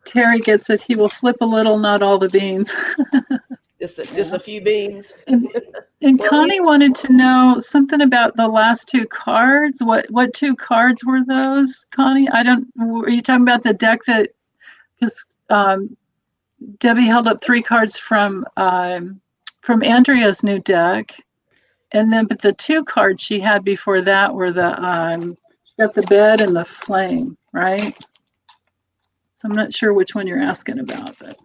S2: Terry gets it. He will flip a little, not all the beans.
S3: Just a few beans.
S2: And Connie wanted to know something about the last two cards. What two cards were those, Connie? Are you talking about the deck that, because Debbie held up 3 cards from Andrea's new deck, but the 2 cards she had before that were she got the bed and the flame, right? So I'm not sure which one you're asking about, but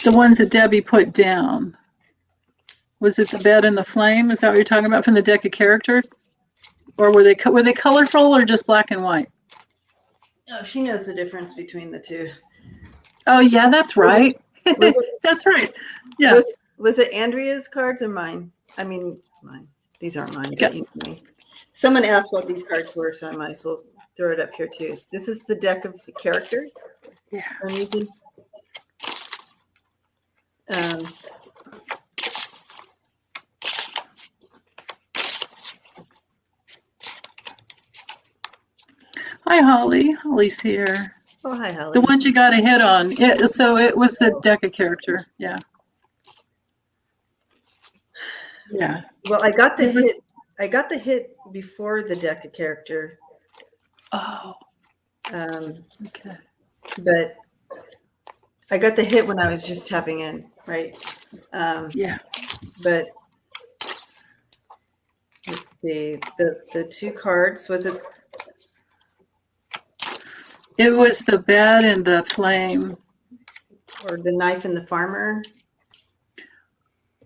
S2: the ones that Debbie put down. Was it the bed and the flame? Is that what you're talking about from the deck of character? Or were they colorful or just black and white?
S1: Oh, she knows the difference between the two.
S2: Oh yeah, that's right. That's right. Yeah.
S1: Was it Andrea's cards or mine? I mean, mine. These aren't mine. Someone asked what these cards were, so I might as well throw it up here too. This is the deck of character.
S2: Yeah.
S1: I'm using.
S2: Hi, Holly. Holly's here.
S1: Oh, hi, Holly.
S2: The ones you got a hit on. So it was the deck of character. Yeah. Yeah.
S1: Well, I got the hit. I got the hit before the deck of character.
S2: Oh. Okay.
S1: But I got the hit when I was just tapping in, right?
S2: Yeah.
S1: But let's see. The 2 cards, was it?
S2: It was the bed and the flame.
S1: Or the knife and the farmer?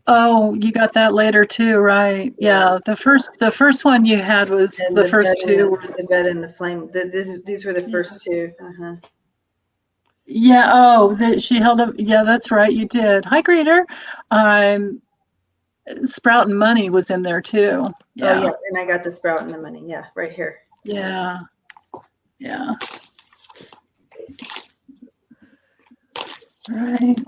S2: Oh, you got that later too, right? Yeah. The first one you had was
S1: And
S2: the first 2 were
S1: the bed and the flame. These were the first 2.
S2: Yeah. Oh, she held up. Yeah, that's right. You did. Hi, Greeter. Sprout and Money was in there too. Yeah.
S1: Oh yeah, and I got the Sprout and the Money. Yeah, right here.
S2: Yeah. Yeah. Right.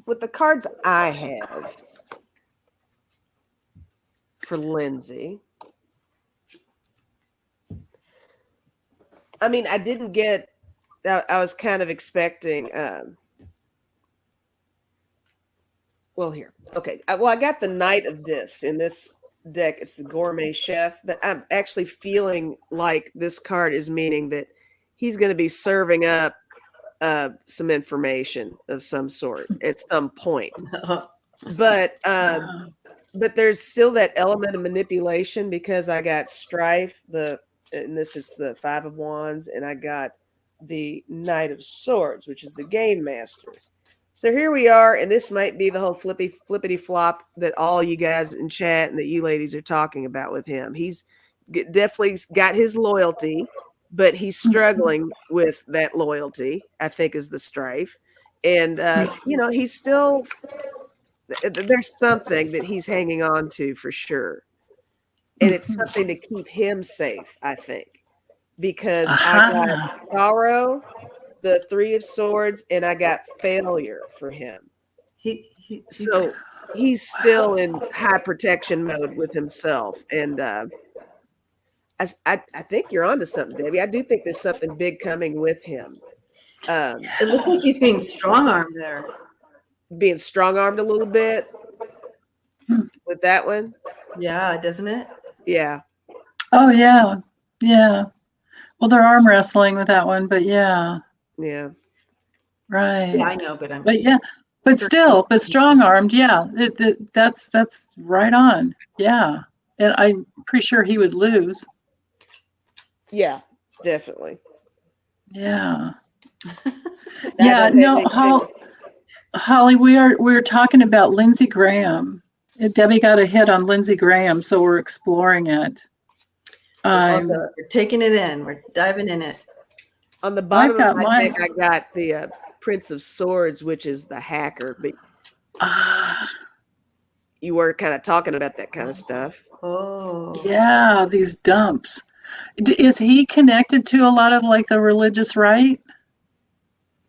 S3: With the cards I have for Lindsey, I mean, I didn't get. I was kind of expecting. Well, here, okay. I got the Knight of Discs in this deck. It's the Gourmet Chef, but I'm actually feeling like this card is meaning that he's going to be serving up some information of some sort at some point. But there's still that element of manipulation, because I got Strife, and this is the 5 of Wands, and I got the Knight of Swords, which is the Game Master. So here we are, and this might be the whole flippity flop that all you guys in chat and that you ladies are talking about with him. He's definitely got his loyalty, but he's struggling with that loyalty, I think, is the strife. And, he's still, there's something that he's hanging on to for sure. And it's something to keep him safe, I think, because I got sorrow, the 3 of Swords, and I got failure for him. So he's still in high protection mode with himself. And I think you're onto something, Debbie. I do think there's something big coming with him.
S1: It looks like he's being strong-armed there.
S3: Being strong-armed a little bit with that one.
S1: Yeah, doesn't it?
S3: Yeah.
S2: Oh, yeah. Yeah. Well, they're arm wrestling with that one, but yeah.
S3: Yeah.
S2: Right.
S1: Yeah, I know, but
S2: yeah. But still, but strong-armed, yeah. That's right on. Yeah. And I'm pretty sure he would lose.
S3: Yeah, definitely.
S2: Yeah. Yeah, no, Holly, we're talking about Lindsey Graham. Debbie got a hit on Lindsey Graham, so we're exploring it.
S1: We're taking it in. We're diving in it.
S3: On the bottom of my deck, I got the Prince of Swords, which is the hacker. But you were kind of talking about that kind of stuff.
S1: Oh,
S2: yeah, these dumps. Is he connected to a lot of like the religious right?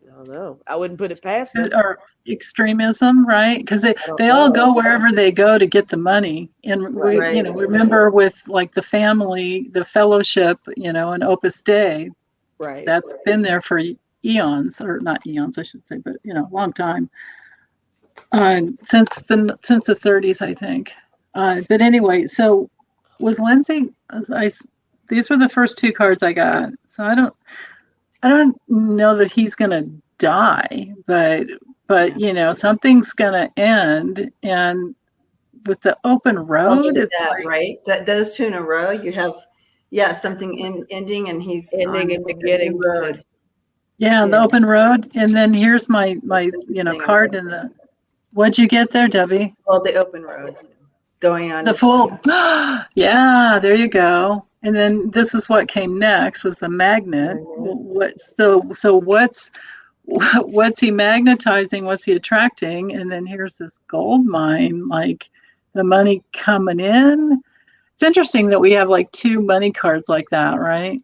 S3: I don't know. I wouldn't put it past him.
S2: Or extremism, right? Because they all go wherever they go to get the money. And we, remember with like the family, the fellowship, and Opus Dei.
S3: Right.
S2: That's been there for eons, or not eons, I should say, but a long time. Since the 30s, I think. But anyway, so with Lindsey, these were the first two cards I got. So I don't know that he's gonna die, but something's gonna end. And with the open road, it's
S1: that, right? Those two in a row, you have something ending, and he's
S3: ending and beginning.
S2: The open road. And then here's my card in the. What'd you get there, Debbie?
S1: Well, the open road going on.
S2: The Fool. Yeah, there you go. And then this is what came next was the Magnet. So what's he magnetizing? What's he attracting? And then here's this gold mine, like the money coming in. It's interesting that we have like two money cards like that, right?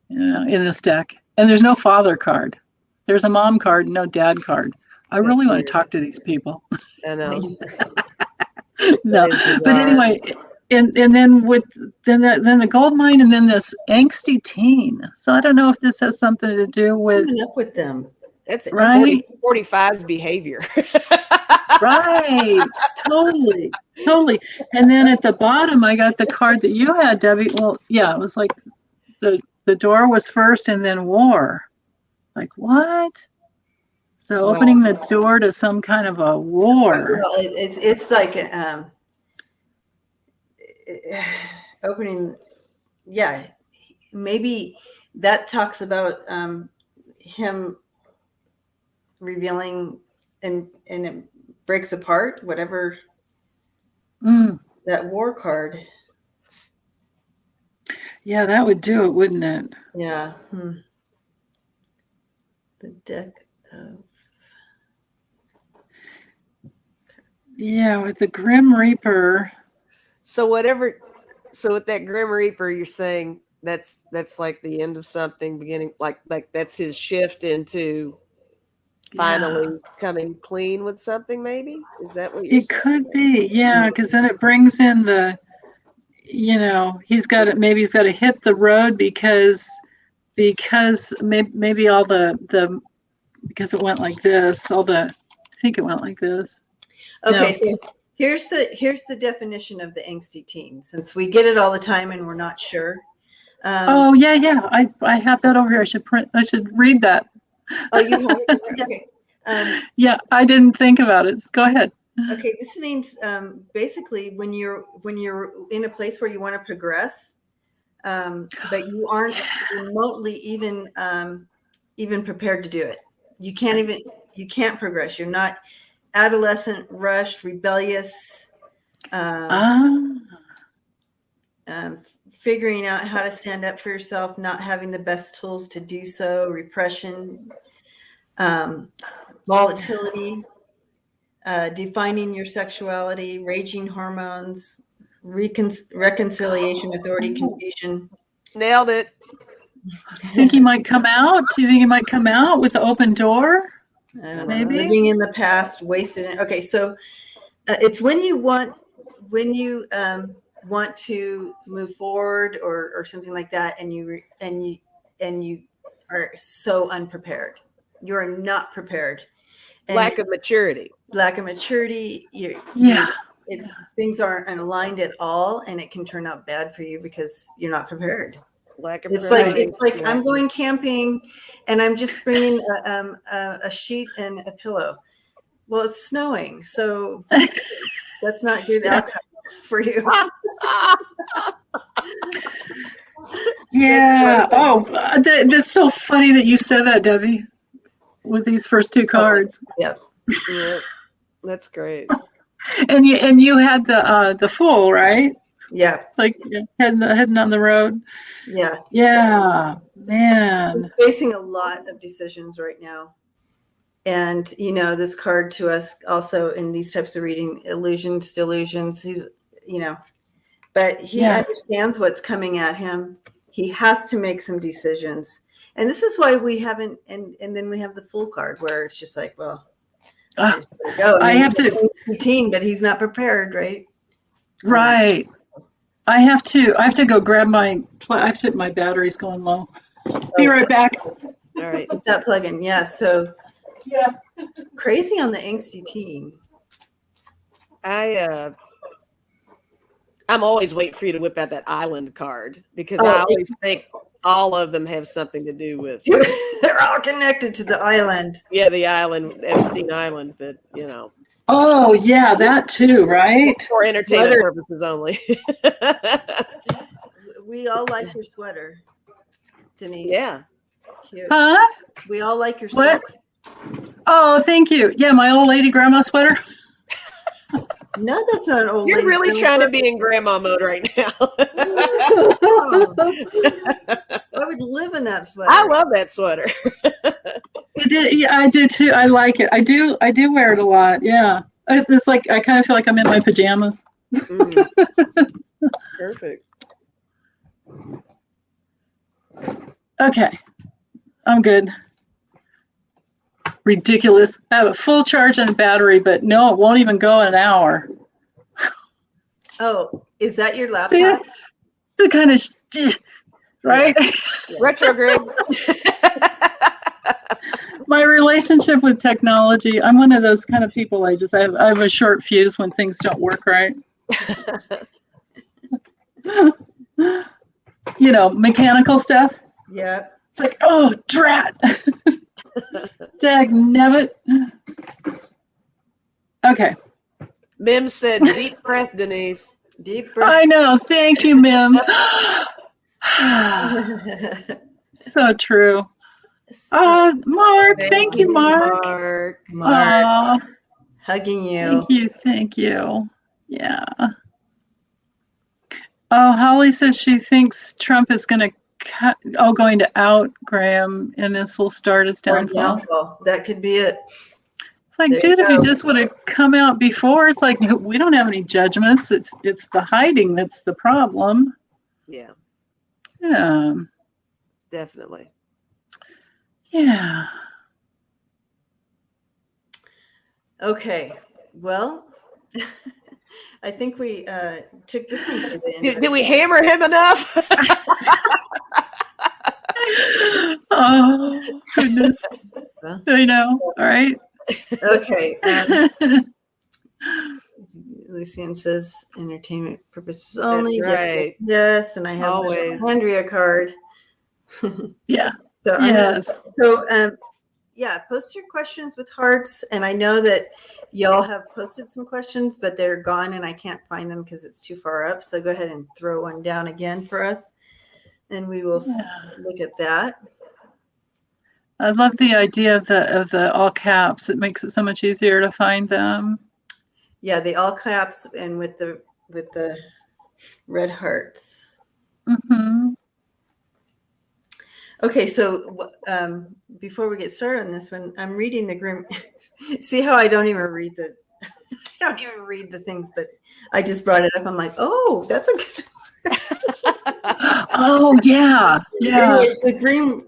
S2: In this deck. And there's no father card. There's a mom card, no dad card. I really want to talk to these people.
S3: I know.
S2: No, but anyway, and then with then the gold mine, and then this angsty teen. So I don't know if this has something to do with
S1: up with them.
S3: That's
S2: right.
S3: 45's behavior.
S2: Right. Totally. And then at the bottom, I got the card that you had, Debbie. Well, yeah, it was like the door was first, and then war. Like what? So opening the door to some kind of a war.
S1: Well, it's like opening. Yeah, maybe that talks about him revealing, and it breaks apart whatever that war card.
S2: Yeah, that would do it, wouldn't it?
S1: Yeah. The deck of.
S2: Yeah, with the Grim Reaper.
S3: So with that Grim Reaper, you're saying that's like the end of something, beginning like that's his shift into finally coming clean with something, maybe? Is that what you're saying?
S2: It could be, yeah, because then it brings in the, he's got to hit the road because maybe all the because it went like this, I think it went like this.
S1: Okay, so here's the definition of the angsty teen, since we get it all the time and we're not sure.
S2: I have that over here. I should read that.
S1: Oh, you have it? Okay.
S2: Yeah, I didn't think about it. Go ahead.
S1: Okay, this means basically when you're in a place where you want to progress, but you aren't remotely even prepared to do it. You can't progress. You're not adolescent, rushed, rebellious, figuring out how to stand up for yourself, not having the best tools to do so, repression, volatility, defining your sexuality, raging hormones, reconciliation, authority, confusion.
S3: Nailed it.
S2: Think he might come out? Do you think he might come out with the open door? Maybe
S1: living in the past, wasted. Okay, so it's when you want to move forward or something like that, and you are so unprepared. You are not prepared. And
S3: lack of maturity.
S1: Things aren't aligned at all, and it can turn out bad for you because you're not prepared. It's like I'm going camping and I'm just bringing a sheet and a pillow. Well, it's snowing, so that's not good outcome for you.
S2: Yeah. That's so funny that you said that, Debbie, with these first two cards.
S1: Yeah.
S3: That's great.
S2: And you had the Fool, right?
S1: Yeah.
S2: Like heading on the road.
S1: Yeah.
S2: Yeah. Man.
S1: He's facing a lot of decisions right now. And, this card to us also in these types of reading, illusions, delusions, he's, but he understands what's coming at him. He has to make some decisions. And this is why we haven't, and then we have the Fool card where it's just like, well, go.
S2: I have to
S1: routine, but he's not prepared, right?
S2: Right. I have to go grab my battery's going low. Be right back.
S3: All right.
S1: Put that plug in. Yeah. So crazy on the angsty teen.
S3: I'm always waiting for you to whip out that island card because I always think all of them have something to do with.
S1: They're all connected to the island.
S3: Yeah, the island, Epstein Island, but
S2: Oh yeah, that too, right?
S3: For entertainment purposes only.
S1: We all like your sweater, Denise.
S3: Yeah.
S1: Cute.
S2: Huh?
S1: We all like your sweater.
S2: What? Oh, thank you. Yeah, my old lady grandma sweater.
S1: No, that's not an old
S3: You're
S1: lady
S3: really trying to be in grandma mode right now.
S1: I would live in that sweater.
S3: I love that sweater.
S2: I do too. I like it. I do wear it a lot. Yeah. It's like I kind of feel like I'm in my pajamas.
S3: That's perfect.
S2: Okay. I'm good. Ridiculous. I have a full charge on battery, but no, it won't even go in an hour.
S1: Oh, is that your laptop?
S2: The kind of right?
S3: Yeah. Retrograde.
S2: My relationship with technology, I'm one of those kind of people. I have a short fuse when things don't work right. Mechanical stuff.
S1: Yeah.
S2: It's like, oh, drat. Dagnabbit. Okay.
S3: Mim said, deep breath, Denise.
S1: Deep breath.
S2: I know. Thank you, Mim. So true. Mark. Thank you, Mark.
S1: Mark. Hugging you.
S2: Thank you. Yeah. Oh, Holly says she thinks Trump is going to out Graham, and this will start his downfall.
S1: That could be it.
S2: It's like, dude, if he just would have come out before, it's like we don't have any judgments. It's the hiding that's the problem.
S3: Yeah.
S2: Yeah.
S3: Definitely.
S2: Yeah.
S1: Okay. Well, I think we took this one to the end.
S3: Did we hammer him enough?
S2: Oh, goodness.
S1: Well,
S2: I know. All right.
S1: Okay. Lucian says entertainment purposes only.
S3: That's right.
S1: Yes, and I have
S3: always
S1: Andrea card.
S2: Yeah.
S1: So
S2: yes.
S1: Post your questions with hearts, and I know that y'all have posted some questions, but they're gone, and I can't find them because it's too far up. So go ahead and throw one down again for us, and we will look at that.
S2: I love the idea of the all caps. It makes it so much easier to find them.
S1: Yeah, the all caps and with the red hearts.
S2: Mm-hmm.
S1: Okay, so before we get started on this one, I'm reading the Grim. See how I don't even read the things, but I just brought it up. I'm like, oh, that's a good.
S2: Oh yeah, yeah.
S1: Anyway, it's the Grim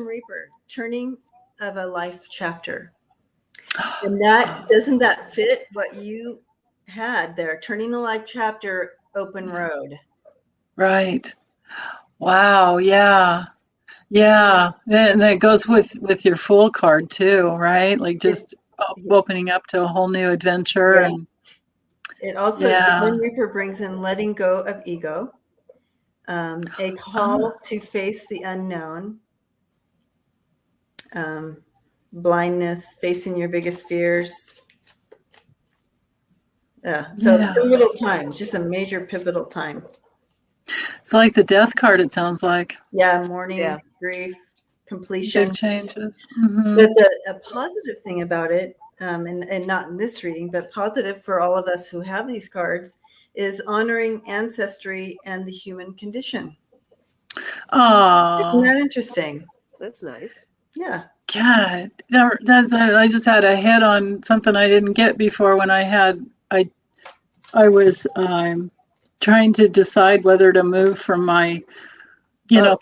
S1: Reaper, turning of a life chapter, and doesn't that fit what you had there? Turning the life chapter, open road.
S2: Right. Wow. Yeah. Yeah, and that goes with your Fool card too, right? Like just opening up to a whole new adventure.
S1: Yeah.
S2: And
S1: it also, the Grim Reaper brings in letting go of ego, a call to face the unknown, blindness, facing your biggest fears, Yeah. So pivotal time, just a major pivotal time.
S2: It's like the death card, it sounds like.
S1: Yeah, mourning, grief, completion.
S2: Big changes.
S1: But a positive thing about it, and not in this reading, but positive for all of us who have these cards, is honoring ancestry and the human condition.
S2: Oh,
S1: isn't that interesting?
S3: That's nice.
S1: Yeah.
S2: God, I just had a head on something I didn't get before when I was trying to decide whether to move from my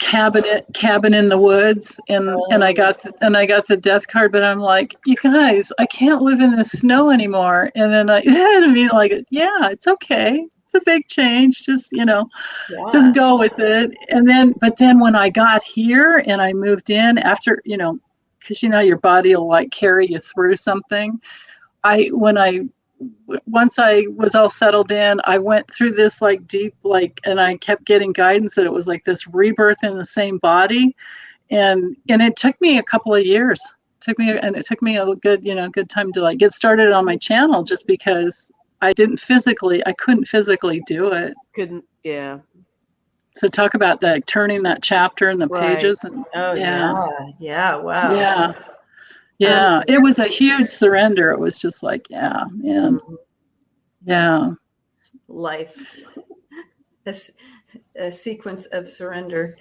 S2: cabin in the woods, and I got the death card, but I'm like, you guys, I can't live in the snow anymore. And then I had to be like, yeah, it's okay. It's a big change. Just just go with it. But then when I got here and I moved in after, because your body will like carry you through something. Once I was all settled in, I went through this like deep, and I kept getting guidance that it was like this rebirth in the same body. And it took me a couple of years. It took me a good time to like get started on my channel, just because I couldn't physically do it.
S3: Yeah.
S2: So talk about turning that chapter in the pages. And
S1: wow.
S2: Yeah, it was a huge surrender. It was just like, man. Yeah.
S1: Life. A sequence of surrender.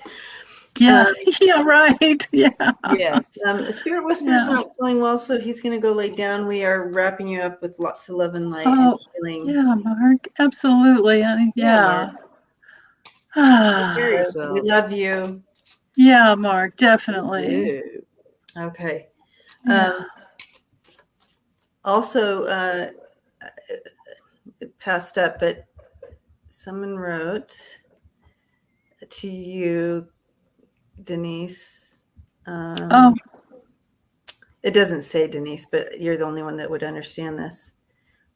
S2: Yeah. Yeah, right. Yeah.
S3: Yes.
S1: Spirit Whisperer's not feeling well, so he's going to go lay down. We are wrapping you up with lots of love and light and healing.
S2: Yeah, Mark. Absolutely. Yeah.
S1: We love you.
S2: Yeah, Mark. Definitely.
S1: Okay. Also, it passed up, but someone wrote to you, Denise. It doesn't say Denise, but you're the only one that would understand this.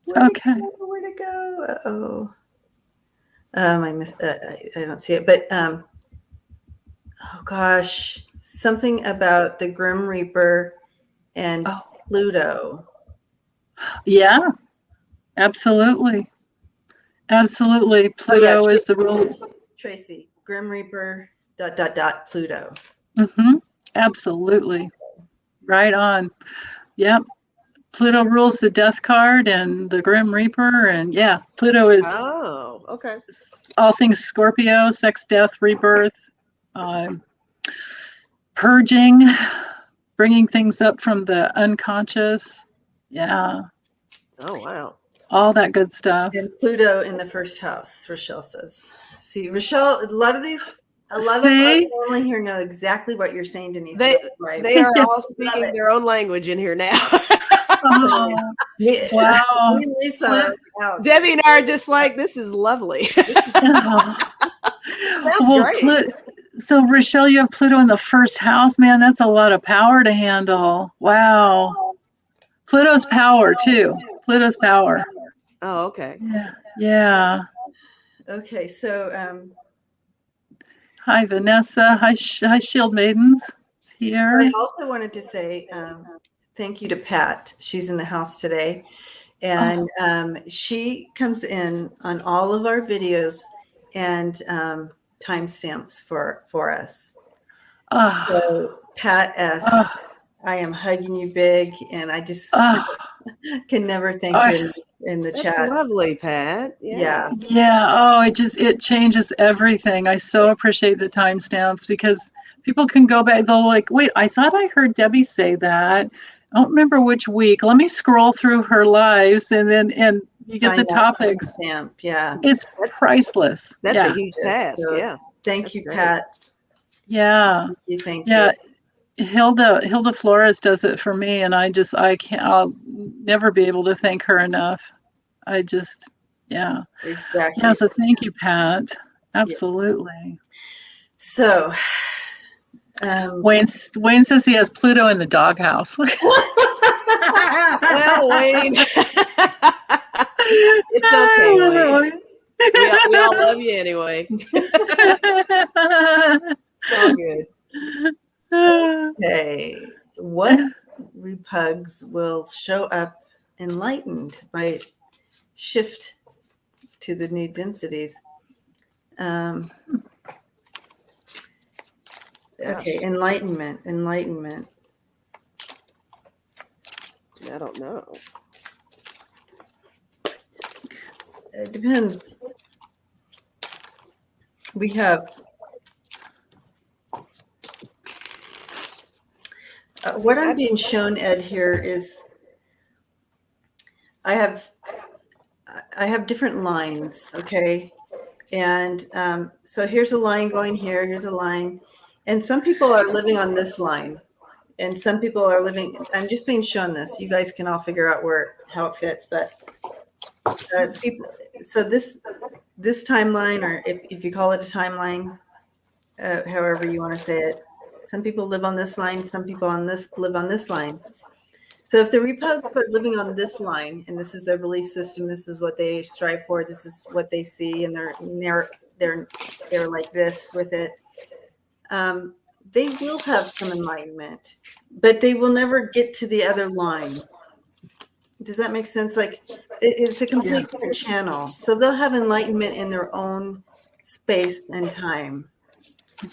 S1: Where'd it go? Uh-oh. I don't see it, but oh gosh, something about the Grim Reaper and Pluto. Yeah,
S2: absolutely. Pluto is the rule.
S1: Tracy, Grim Reaper, ... Pluto.
S2: Absolutely. Right on. Yep. Pluto rules the death card and the Grim Reaper, and Pluto is all things Scorpio, sex, death, rebirth, purging, bringing things up from the unconscious. Yeah.
S3: Oh, wow.
S2: All that good stuff.
S1: And Pluto in the first house, Rochelle says. See, Rochelle, a lot of our family here know exactly what you're saying, Denise.
S3: They are all speaking their own language in here now.
S2: Wow.
S3: Debbie and I are just like, this is lovely. That's great.
S2: So Rochelle, you have Pluto in the first house, man. That's a lot of power to handle. Wow. Pluto's power too. Pluto's power.
S3: Oh, okay.
S2: Yeah.
S1: Okay, so
S2: hi Vanessa. Hi Shield Maidens here.
S1: I also wanted to say thank you to Pat. She's in the house today, and she comes in on all of our videos and timestamps for us. So Pat S, I am hugging you big, and I just can never thank you in the chat.
S3: That's lovely, Pat.
S2: Yeah. Oh, it changes everything. I so appreciate the timestamps, because people can go back. They'll like, wait, I thought I heard Debbie say that. I don't remember which week. Let me scroll through her lives, and you get the topics.
S1: Stamp. Yeah.
S2: It's priceless.
S3: That's a huge task. So,
S1: thank you, Pat.
S2: Yeah.
S1: Thank you.
S2: Hilda Flores does it for me, and I'll never be able to thank her enough.
S1: Exactly.
S2: Yeah, so thank you, Pat. Absolutely.
S1: So
S2: Wayne says he has Pluto in the doghouse.
S3: Well, Wayne. It's okay, Wayne. We all love you anyway. All good.
S1: Okay. What repugs will show up enlightened by shift to the new densities. Okay, enlightenment.
S3: I don't know.
S1: It depends. We have what I'm being shown, Ed, here is I have different lines, okay? And so here's a line going here, here's a line. And some people are living on this line. And some people are living, I'm just being shown this. You guys can all figure out how it fits. But people, so this timeline, or if you call it a timeline, however you want to say it, some people live on this line, some people live on this line. So if the Republicans are living on this line, and this is their belief system, this is what they strive for, this is what they see, and they're like this with it, they will have some enlightenment, but they will never get to the other line. Does that make sense? Like it's a complete different channel. So they'll have enlightenment in their own space and time.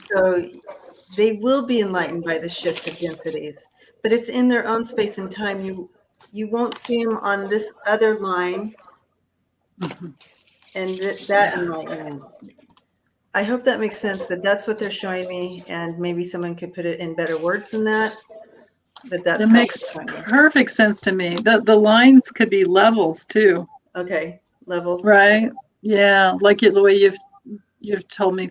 S1: So they will be enlightened by the shift of densities, but it's in their own space and time. You won't see them on this other line and that enlightenment. I hope that makes sense, but that's what they're showing me, and maybe someone could put it in better words than that. But that
S2: makes perfect sense to me. The lines could be levels too.
S1: Okay, levels.
S2: Right. Yeah, like the way you've told me,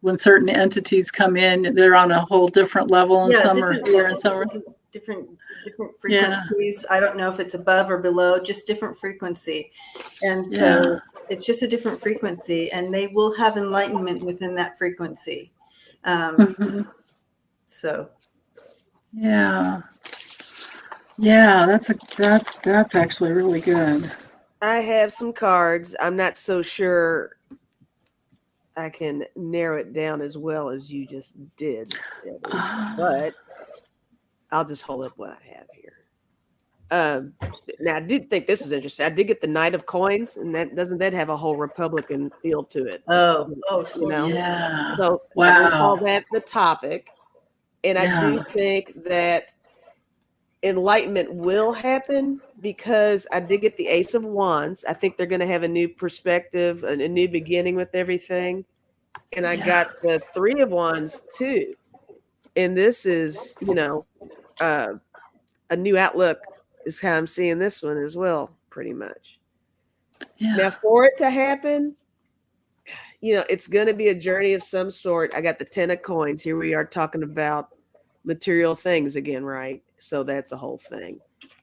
S2: when certain entities come in, they're on a whole different level, and some are here and some are
S1: different frequencies. Yeah. I don't know if it's above or below, just different frequency. And so it's just a different frequency, and they will have enlightenment within that frequency. So.
S2: Yeah, that's actually really good.
S3: I have some cards. I'm not so sure I can narrow it down as well as you just did, but I'll just hold up what I have here. Now I did think this is interesting. I did get the Knight of Coins, and doesn't that have a whole Republican feel to it?
S1: Oh,
S2: yeah.
S3: So
S2: wow.
S3: I'm gonna call that the topic, and I do think that enlightenment will happen because I did get the Ace of Wands. I think they're going to have a new perspective, a new beginning with everything, and I got the Three of Wands too, and this is a new outlook. Is how I'm seeing this one as well, pretty much. Now, for it to happen, it's going to be a journey of some sort. I got the Ten of Coins. Here we are talking about material things again, right? So that's a whole thing.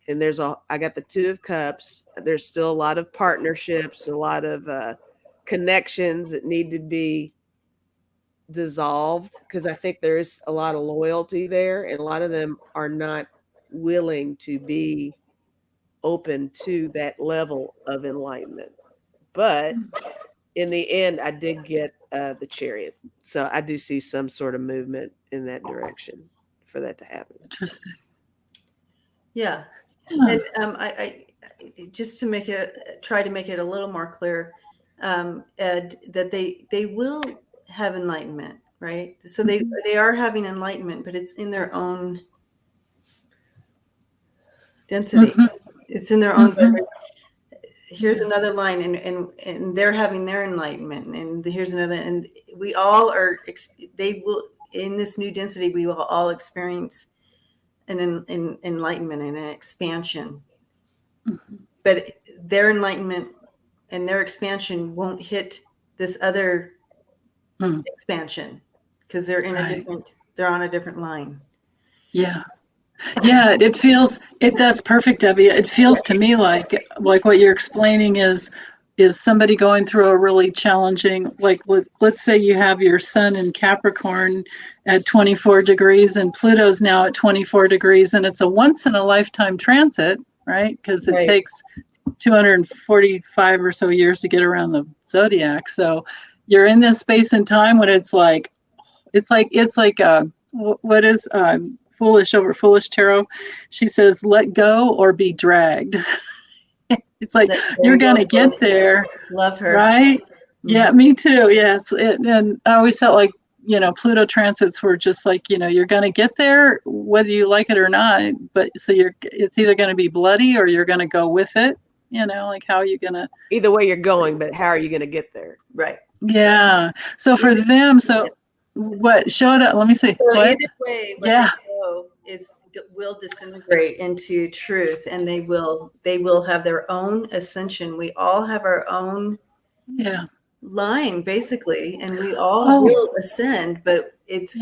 S3: And I got the Two of Cups. There's still a lot of partnerships, a lot of connections that need to be dissolved, because I think there's a lot of loyalty there, and a lot of them are not willing to be open to that level of enlightenment. But in the end, I did get the Chariot. So I do see some sort of movement in that direction for that to happen.
S2: Interesting.
S1: Yeah. And I just to try to make it a little more clear, Ed, that they will have enlightenment, right? So they are having enlightenment, but it's in their own density. It's in their own. Here's another line, and they're having their enlightenment, and here's another, and we all are. They will, in this new density, we will all experience an enlightenment and an expansion. But their enlightenment and their expansion won't hit this other expansion because they're they're on a different line.
S2: Yeah, that's perfect, Debbie. It feels to me like what you're explaining is somebody going through a really challenging, let's say you have your sun in Capricorn at 24 degrees and Pluto's now at 24 degrees, and it's a once in a lifetime transit, right? Because it takes 245 or so years to get around the zodiac. So you're in this space and time when it's like what is Foolish Tarot? She says, let go or be dragged. It's like, you're going to get there.
S1: Love her.
S2: Right? Mm-hmm. Yeah, me too. Yes. And I always felt like, Pluto transits were just like, you're going to get there whether you like it or not. But so it's either going to be bloody or you're going to go with it. Like, how are you going to?
S3: Either way you're going, but how are you going to get there?
S1: Right.
S2: Yeah. So for them, what showed up, let me see.
S1: So
S2: what?
S1: Either way, what they go will disintegrate into truth, and they will have their own ascension. We all have our own line, basically, and we all will ascend, but it's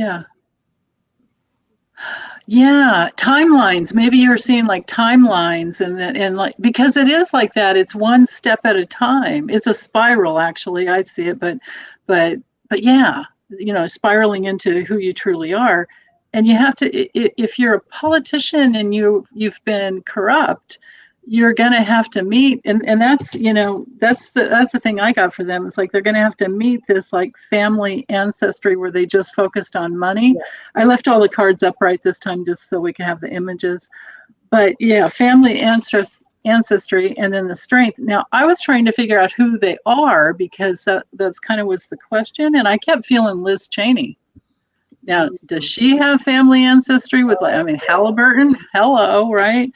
S2: timelines. Maybe you're seeing like timelines, and like, because it is like that, it's one step at a time. It's a spiral, actually. I see it, but yeah, spiraling into who you truly are. And you have to, if you're a politician and you've been corrupt, you're going to have to meet, and that's, that's the thing I got for them. It's like, they're going to have to meet this like family ancestry where they just focused on money. Yeah. I left all the cards upright this time just so we can have the images. But yeah, family ancestry, and then the strength. Now, I was trying to figure out who they are, because that's kind of was the question, and I kept feeling Liz Cheney. Now, does she have family ancestry with, Halliburton? Hello, right?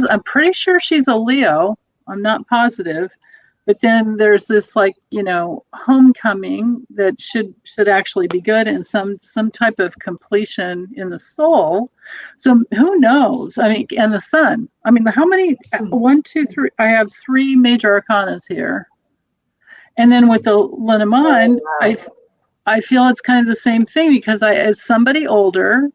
S2: I'm pretty sure she's a Leo. I'm not positive. But then there's this homecoming that should actually be good, and some type of completion in the soul. So who knows? And the sun. How many? 1, 2, 3. I have 3 major arcanas here. And then with the Lenormand, I feel it's kind of the same thing, because as somebody older,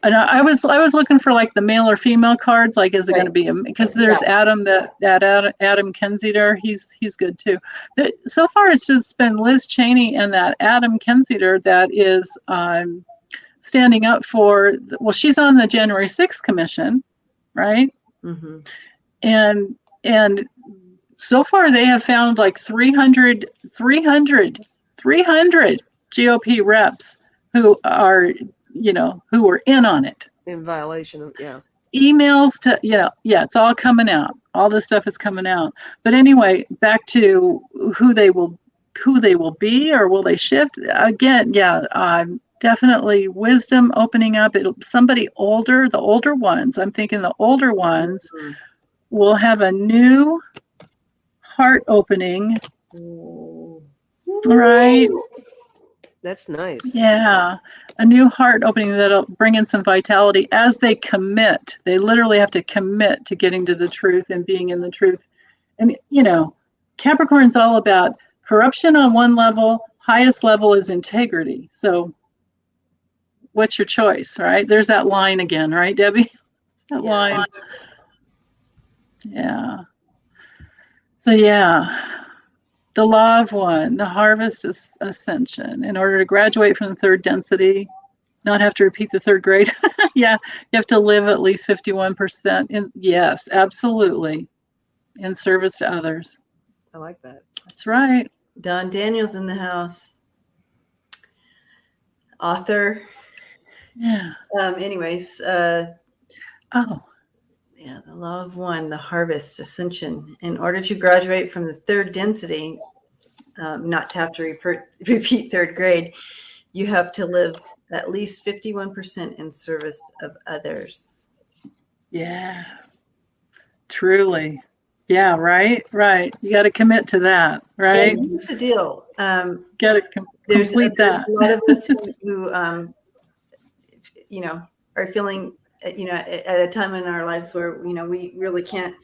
S2: and I was looking for like the male or female cards, like, is it going to be because there's Adam, Adam Kensiter, he's good too. So far it's just been Liz Cheney and that Adam Kensiter that is standing up for, she's on the January 6th commission, right? Mm-hmm. And so far they have found like 300 GOP reps who are, who were in on it.
S3: In violation of,
S2: emails to, it's all coming out. All this stuff is coming out. But anyway, back to who they will be, or will they shift? Again, definitely wisdom opening up. Somebody older, the older ones. I'm thinking the older ones will have a new heart opening. Right?
S3: That's nice.
S2: Yeah. A new heart opening that'll bring in some vitality as they commit. They literally have to commit to getting to the truth and being in the truth. And, Capricorn's all about corruption on one level. Highest level is integrity. So what's your choice, right? There's that line again, right, Debbie? That line. Yeah. So, the law of one, the harvest is ascension. In order to graduate from the third density, not have to repeat the third grade. You have to live at least 51%. Yes, absolutely. In service to others.
S3: I like that.
S2: That's right.
S1: Don Daniel's in the house. Author.
S2: Yeah.
S1: Anyways. Yeah, the law of one, the harvest, ascension. In order to graduate from the third density, not to have to repeat third grade, you have to live at least 51% in service of others.
S2: Yeah, truly. Yeah, right. You got to commit to that, right?
S1: And here's the deal.
S2: Got to complete that.
S1: There's a lot of us who are feeling, at a time in our lives where, we really can't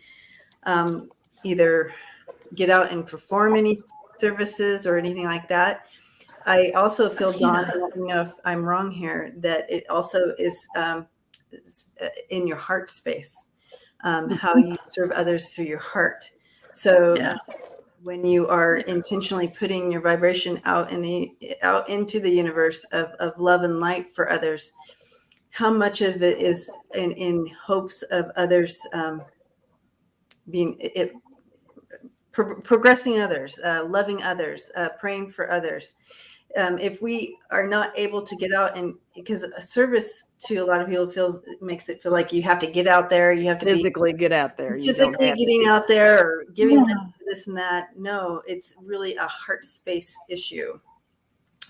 S1: either get out and perform any services or anything like that. I also feel, Dawn, I don't know if I'm wrong here, that it also is in your heart space, how you serve others through your heart. So when you are intentionally putting your vibration out into the universe of love and light for others, how much of it is in hopes of others progressing others, loving others, praying for others. if we are not able to get out, and because a service to a lot of people makes it feel like you have to get out there, you have to
S3: physically get out there,
S1: physically getting out there or giving money to this and that. No, it's really a heart space issue.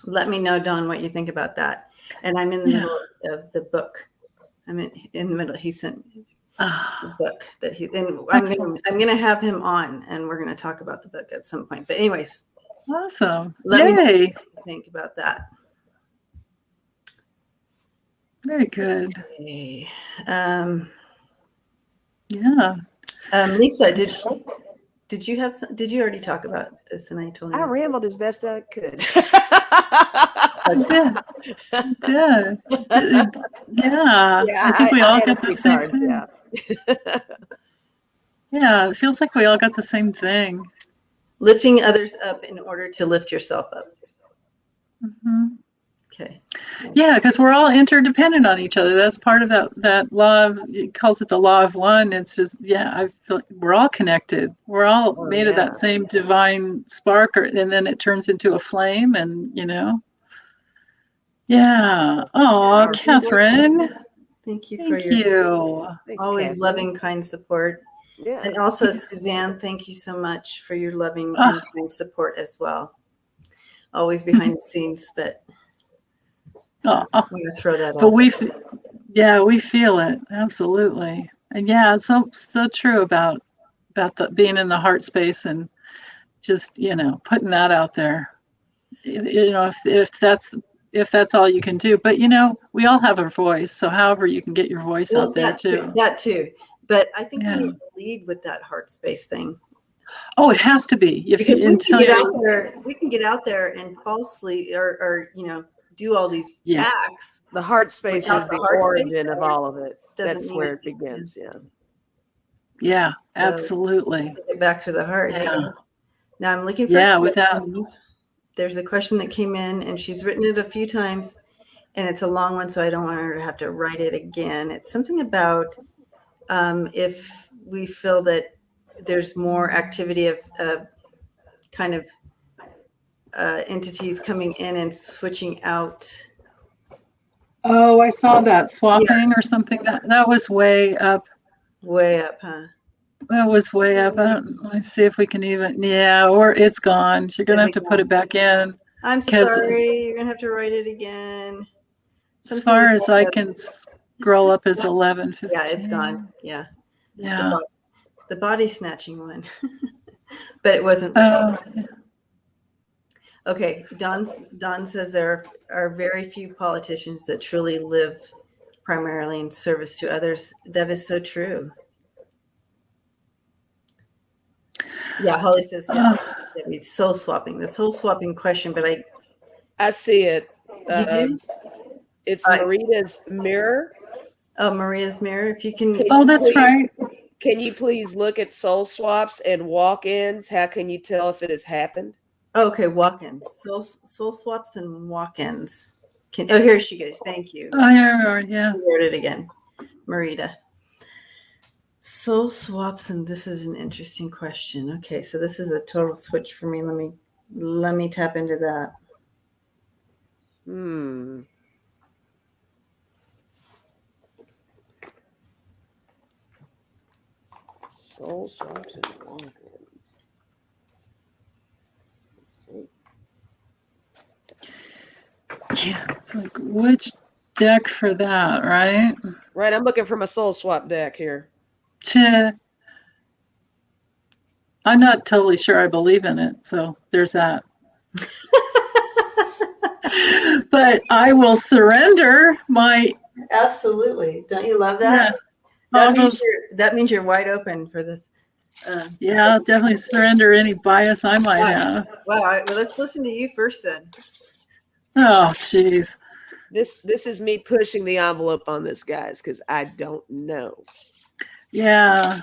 S1: Let me know, Dawn, what you think about that. And I'm in the middle of the book. I'm in the middle. He sent the book that I'm going to have him on, and we're going to talk about the book at some point. But anyways,
S2: awesome.
S1: Let me know what you think about that.
S2: Very good.
S1: Okay. Lisa, did you already talk about this? And I told you
S3: I rambled as best I could.
S2: I did. Yeah. I think we all got the same thing. Yeah, it feels like we all got the same thing.
S1: Lifting others up in order to lift yourself up.
S2: Mm-hmm.
S1: Okay.
S2: Yeah, because we're all interdependent on each other. That's part of that law of, it calls it the law of one. It's just, I feel like we're all connected. We're all made of that same divine spark, and then it turns into a flame, and yeah. Oh, Catherine.
S1: Thank you
S2: for your
S1: always Catherine. Loving, kind support.
S3: Yeah.
S1: And also, Suzanne, thank you so much for your loving and kind support as well. Always behind the scenes, but I'm going to throw that out.
S2: But we feel it, absolutely. And so true about being in the heart space and just, putting that out there. If that's all you can do. But we all have a voice, so however you can get your voice out there too.
S1: That too. But I think we need to lead with that heart space thing.
S2: Oh, it has to be.
S1: Because we can get out there and falsely or do all these acts.
S3: The heart space is the origin of all of it. That's where it begins.
S2: Yeah, absolutely.
S1: So get back to the heart. Yeah. Now I'm looking for there's a question that came in, and she's written it a few times, and it's a long one, so I don't want her to have to write it again. It's something about if we feel that there's more activity of kind of entities coming in and switching out.
S2: Oh, I saw that swapping or something. That was way up.
S1: Way up, huh?
S2: That was way up. Let's see if we can even. Yeah, or it's gone. You're gonna have to put it back in.
S1: I'm sorry. You're gonna have to write it again.
S2: As far as I can scroll up is 11:15.
S1: Yeah, it's gone. Yeah.
S2: Yeah.
S1: The body snatching one, but it wasn't. Okay, Don says there are very few politicians that truly live primarily in service to others. That is so true. Yeah, Holly says it's soul swapping. The soul swapping question, but
S3: I see it.
S1: You do?
S3: It's Maria's mirror.
S1: Oh, Maria's mirror. If you can.
S2: That's right.
S3: Can you please look at soul swaps and walk-ins? How can you tell if it has happened?
S1: Okay, walk-ins. Soul swaps and walk-ins. Here she goes. Thank you.
S2: Oh, here we are. Yeah.
S1: I wrote it again. Marita. Soul swaps, and this is an interesting question. Okay, so this is a total switch for me. Let me tap into that.
S3: Soul swaps and walk-ins. Let's see.
S2: Yeah, it's like which deck for that, right?
S3: Right, I'm looking for my soul swap deck here.
S2: I'm not totally sure I believe in it, so there's that. But I will surrender my.
S1: Absolutely. Don't you love that? Yeah. That means you're wide open for this.
S2: I'll definitely surrender any bias I might have.
S1: Wow. Well, let's listen to you first then.
S2: Oh, jeez.
S3: This is me pushing the envelope on this, guys, because I don't know.
S2: Yeah.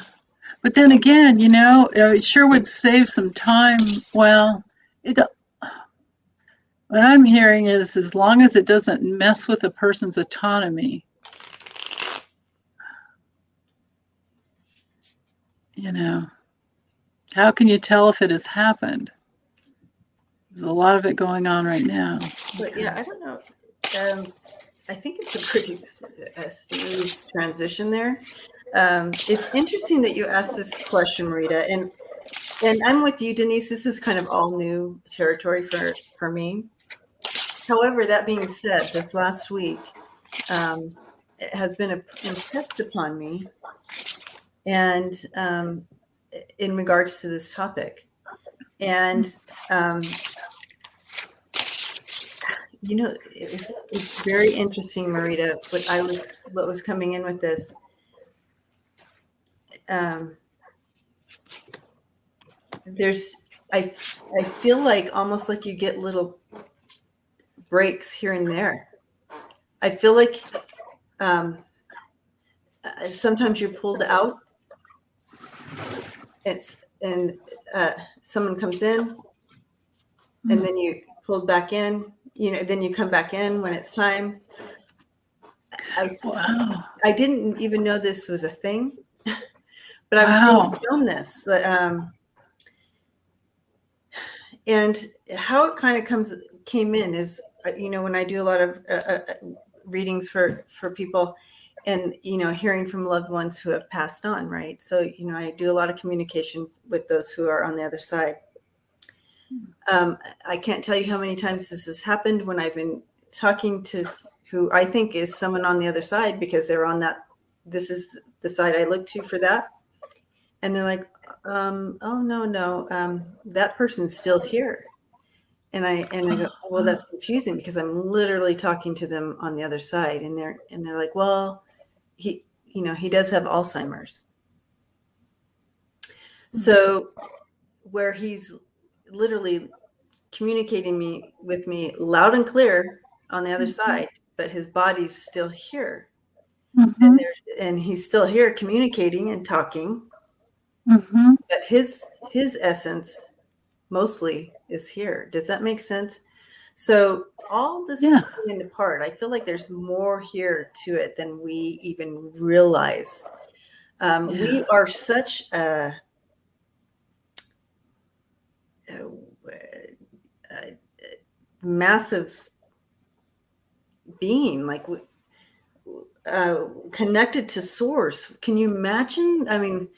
S2: But then again, it sure would save some time. Well, what I'm hearing is as long as it doesn't mess with a person's autonomy, how can you tell if it has happened? There's a lot of it going on right now.
S1: But yeah, I don't know. I think it's a pretty smooth transition there. It's interesting that you asked this question, Rita, and I'm with you, Denise. This is kind of all new territory for me. However, that being said, this last week it has been impressed upon me, and in regards to this topic, and you know, it's very interesting, Marita. What was coming in with this. I feel like almost like you get little breaks here and there. I feel like sometimes you're pulled out. And someone comes in, and then you pulled back in. Then you come back in when it's time. I didn't even know this was a thing, but I was being shown this. And how it kind of came in is, when I do a lot of readings for people, and hearing from loved ones who have passed on, right? So I do a lot of communication with those who are on the other side. I can't tell you how many times this has happened when I've been talking to who I think is someone on the other side, because they're on that. This is the side I look to for that, and they're like, "Oh no, that person's still here." And I go, "Well, that's confusing, because I'm literally talking to them on the other side," and they're like, "Well, he does have Alzheimer's." So where he's literally communicating with me loud and clear on the other side, but his body's still here, and he's still here communicating and talking, but his essence mostly is here. Does that make sense? So all this coming apart, I feel like there's more here to it than we even realize. We are such a massive being, like connected to source. Can you imagine? I mean,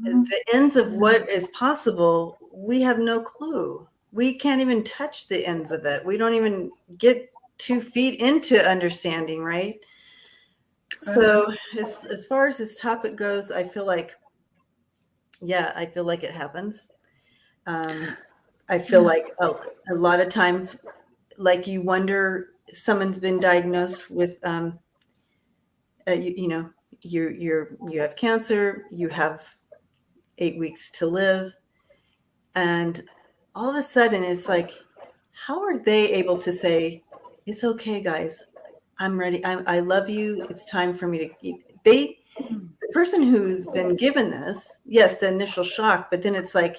S1: the ends of what is possible, we have no clue. We can't even touch the ends of it. We don't even get 2 feet into understanding, right? So as far as this topic goes, I feel like it happens. I feel like a lot of times, like, you wonder, someone's been diagnosed with, you have cancer, you have 8 weeks to live. And all of a sudden it's like, how are they able to say, "It's okay, guys, I'm ready. I love you. It's time for me to," the person who's been given this, yes, the initial shock, but then it's like,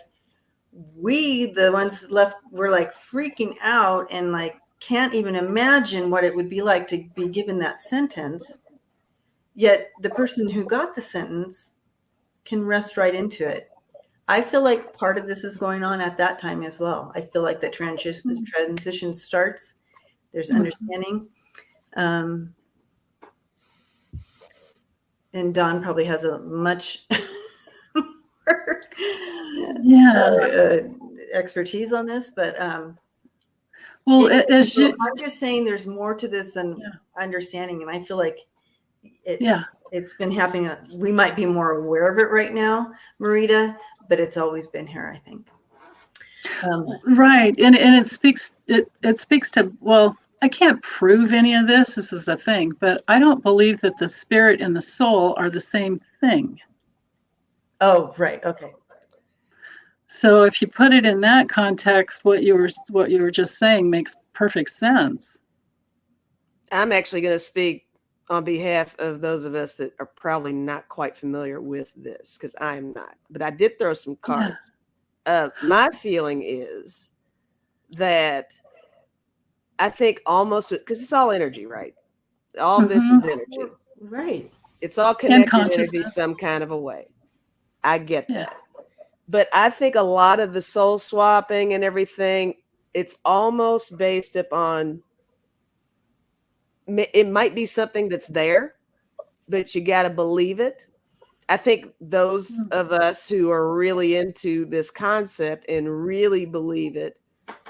S1: we, the ones left, we're like freaking out and like can't even imagine what it would be like to be given that sentence. Yet the person who got the sentence can rest right into it. I feel like part of this is going on at that time as well. I feel like the transition starts. There's understanding. And Dawn probably has a much expertise on this, but I'm just saying there's more to this than understanding, and I feel like it's been happening. We might be more aware of it right now, Marita, but it's always been here, I think.
S2: Right, and it speaks to, well, I can't prove any of this. This is the thing, but I don't believe that the spirit and the soul are the same thing.
S1: Oh, right. Okay.
S2: So if you put it in that context, what you were just saying makes perfect sense.
S3: I'm actually going to speak on behalf of those of us that are probably not quite familiar with this, because I am not. But I did throw some cards. My feeling is that I think almost, because it's all energy, right? All this is energy.
S1: Right.
S3: It's all connected energy some kind of a way. I get that. But I think a lot of the soul swapping and everything it's almost based upon, it might be something that's there, but you got to believe it. I think those of us who are really into this concept and really believe it,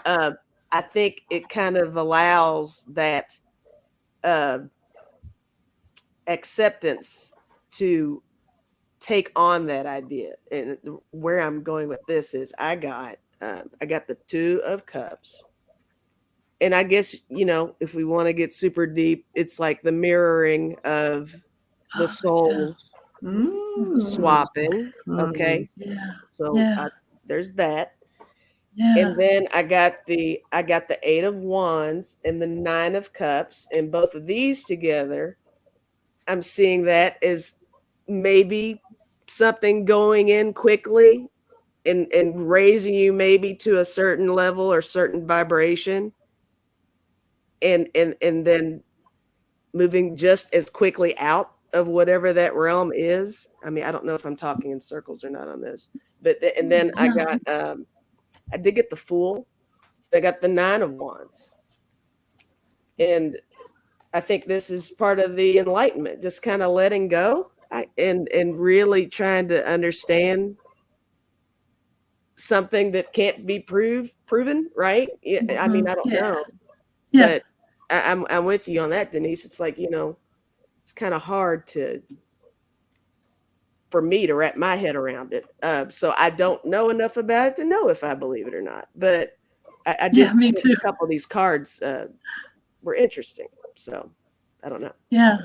S3: I think it kind of allows that acceptance to take on that idea. And where I'm going with this is I got the Two of Cups. And I guess, if we want to get super deep, it's like the mirroring of the souls swapping. Okay.
S2: Yeah.
S3: So there's that.
S2: Yeah.
S3: And then I got the Eight of Wands and the Nine of Cups, and both of these together, I'm seeing that as maybe something going in quickly and raising you maybe to a certain level or certain vibration, and then moving just as quickly out of whatever that realm is. I mean, I don't know if I'm talking in circles or not on this, but and then I got I did get the Fool. I got the Nine of Wands, and I think this is part of the enlightenment, just kind of letting go and really trying to understand something that can't be proven, right? I mean, I don't know, but I'm with you on that, Denise. It's like, it's kind of hard for me to wrap my head around it. So I don't know enough about it to know if I believe it or not. But I did.
S2: Me too.
S3: A couple of these cards were interesting. So I don't know.
S2: Yeah.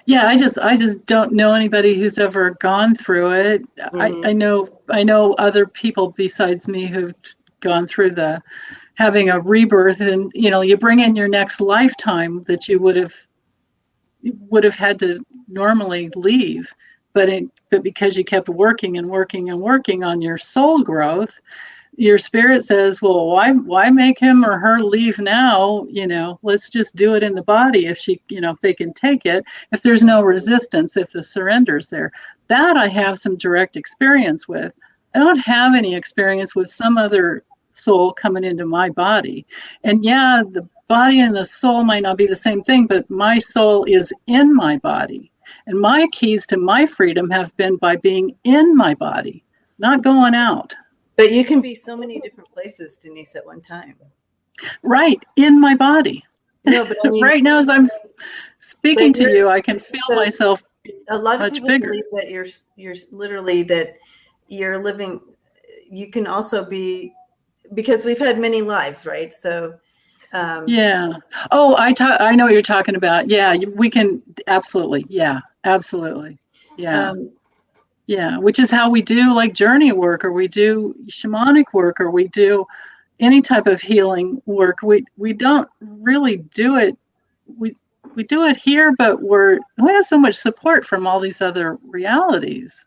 S2: I just don't know anybody who's ever gone through it. I know other people besides me who've gone through having a rebirth, and you bring in your next lifetime that you would have had to normally leave, but because you kept working and working and working on your soul growth, your spirit says, well, why make him or her leave now? Let's just do it in the body. If if they can take it, if there's no resistance, if the surrender's there. That I have some direct experience with. I don't have any experience with some other soul coming into my body. And the body and the soul might not be the same thing, but my soul is in my body. And my keys to my freedom have been by being in my body, not going out.
S1: But you can be so many different places, Denise, at one time.
S2: Right, in my body.
S1: No, but I mean,
S2: right now as I'm speaking to you, I can feel myself
S1: a lot of
S2: much
S1: people
S2: bigger.
S1: believe that you're literally that you're living. You can also be, because we've had many lives, right? So
S2: I know what you're talking about. We can absolutely. Absolutely. Which is how we do like journey work, or we do shamanic work, or we do any type of healing work. We don't really do it. We do it here, but we have so much support from all these other realities.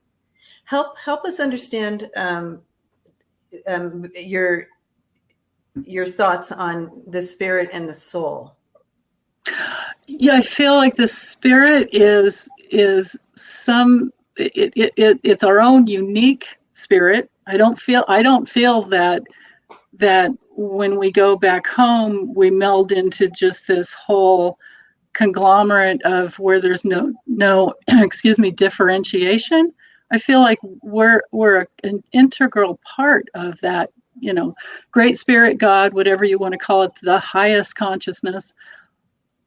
S1: Help us understand your thoughts on the spirit and the soul.
S2: I feel like the spirit is it's our own unique spirit. I don't feel that when we go back home, we meld into just this whole conglomerate of where there's no differentiation. I feel like we're an integral part of that, great spirit, God, whatever you want to call it, the highest consciousness.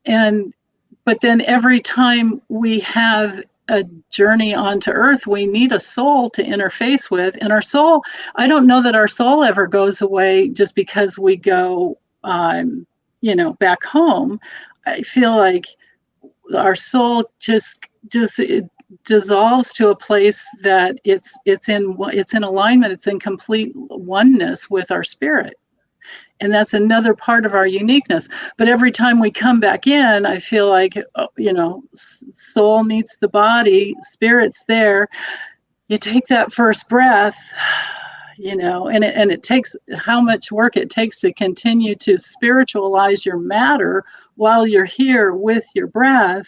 S2: But then every time we have a journey onto earth, we need a soul to interface with. And our soul, I don't know that our soul ever goes away just because we go, back home. I feel like our soul just it dissolves to a place that it's in alignment. It's in complete oneness with our spirit. And that's another part of our uniqueness. But every time we come back in, I feel like, soul meets the body, spirit's there. You take that first breath, and it takes how much work it takes to continue to spiritualize your matter while you're here with your breath.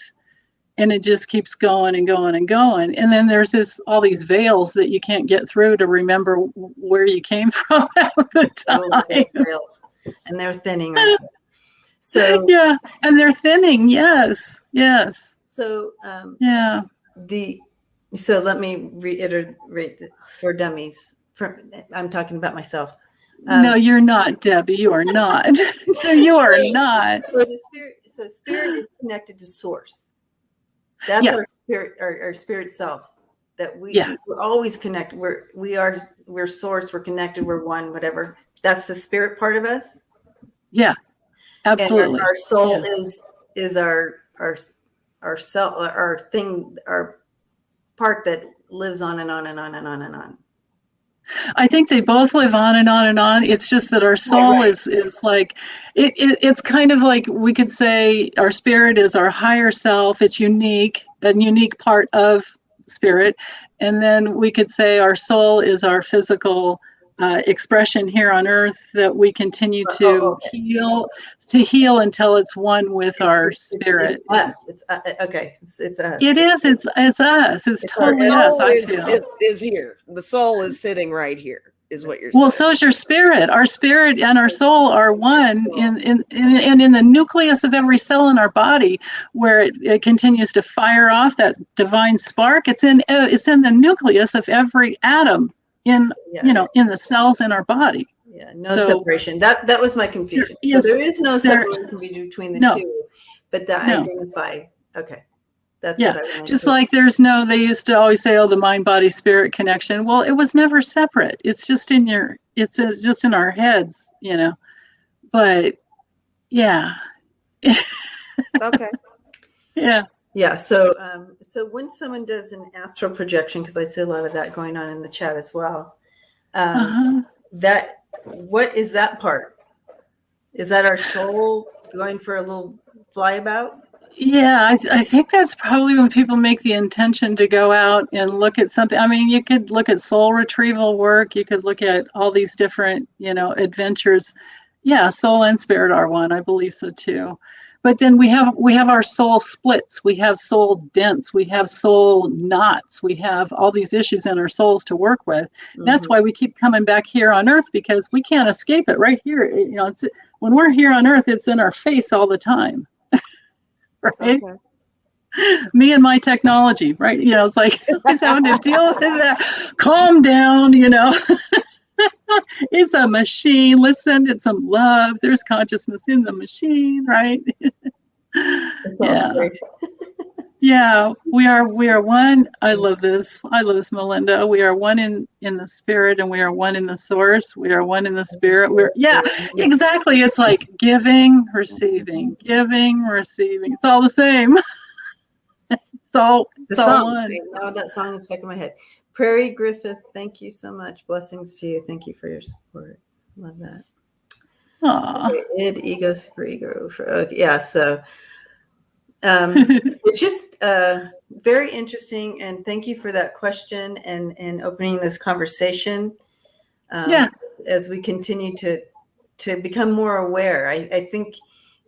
S2: And it just keeps going and going and going. And then there's all these veils that you can't get through to remember where you came from half the time.
S1: and they're thinning. Right? So
S2: yeah, and they're thinning. Yes.
S1: So
S2: yeah.
S1: So let me reiterate for dummies. I'm talking about myself.
S2: No, you're not, Debbie. You are not. No, you are not.
S1: So spirit is connected to source. That's our spirit, our spirit self. That we're always connected. We're source. We're connected. We're one. Whatever. That's the spirit part of us.
S2: Yeah, absolutely.
S1: And our soul is our self, our thing, our part that lives on and on and on and on and on.
S2: I think they both live on and on and on. It's just that our soul is like, it's kind of like, we could say our spirit is our higher self. It's unique, a unique part of spirit. And then we could say our soul is our physical expression here on earth that we continue to heal until it's one with our spirit.
S1: It's us. It's okay. It's us.
S2: It is. It's us. It's totally us. I feel
S3: is here. The soul is sitting right here. Is what you're saying.
S2: Well, so is your spirit. Our spirit and our soul are one in the nucleus of every cell in our body, where it continues to fire off that divine spark. It's in the nucleus of every atom in the cells in our body.
S1: Yeah, separation. That was my confusion. So there is no separation between the two, but identify. Okay. That's what I wanted
S2: just like there's they used to always say, the mind, body, spirit connection. Well, it was never separate. It's just just in our heads, but yeah.
S3: Okay.
S2: Yeah.
S1: Yeah. So when someone does an astral projection, because I see a lot of that going on in the chat as well, what is that part? Is that our soul going for a little flyabout?
S2: Yeah, I think that's probably when people make the intention to go out and look at something. I mean, you could look at soul retrieval work. You could look at all these different, adventures. Yeah, soul and spirit are one. I believe so too. But then we have our soul splits. We have soul dents. We have soul knots. We have all these issues in our souls to work with. Mm-hmm. That's why we keep coming back here on Earth, because we can't escape it right here. When we're here on Earth, it's in our face all the time. Right? Okay. Me and my technology, right? It's like always having to deal with that. Calm down, It's a machine. Listen, it's some love. There's consciousness in the machine, right? Yeah, we are one. I love this, Melinda. We are one in the spirit, and we are one in the source. We are one in the spirit. Exactly. It's like giving, receiving, giving, receiving. It's all the same. It's all one.
S1: Oh, that song is stuck in my head. Prairie Griffith, thank you so much. Blessings to you. Thank you for your support. Love that. Okay, id, ego, super ego. So it's just very interesting, and thank you for that question and opening this conversation. As we continue to become more aware, I think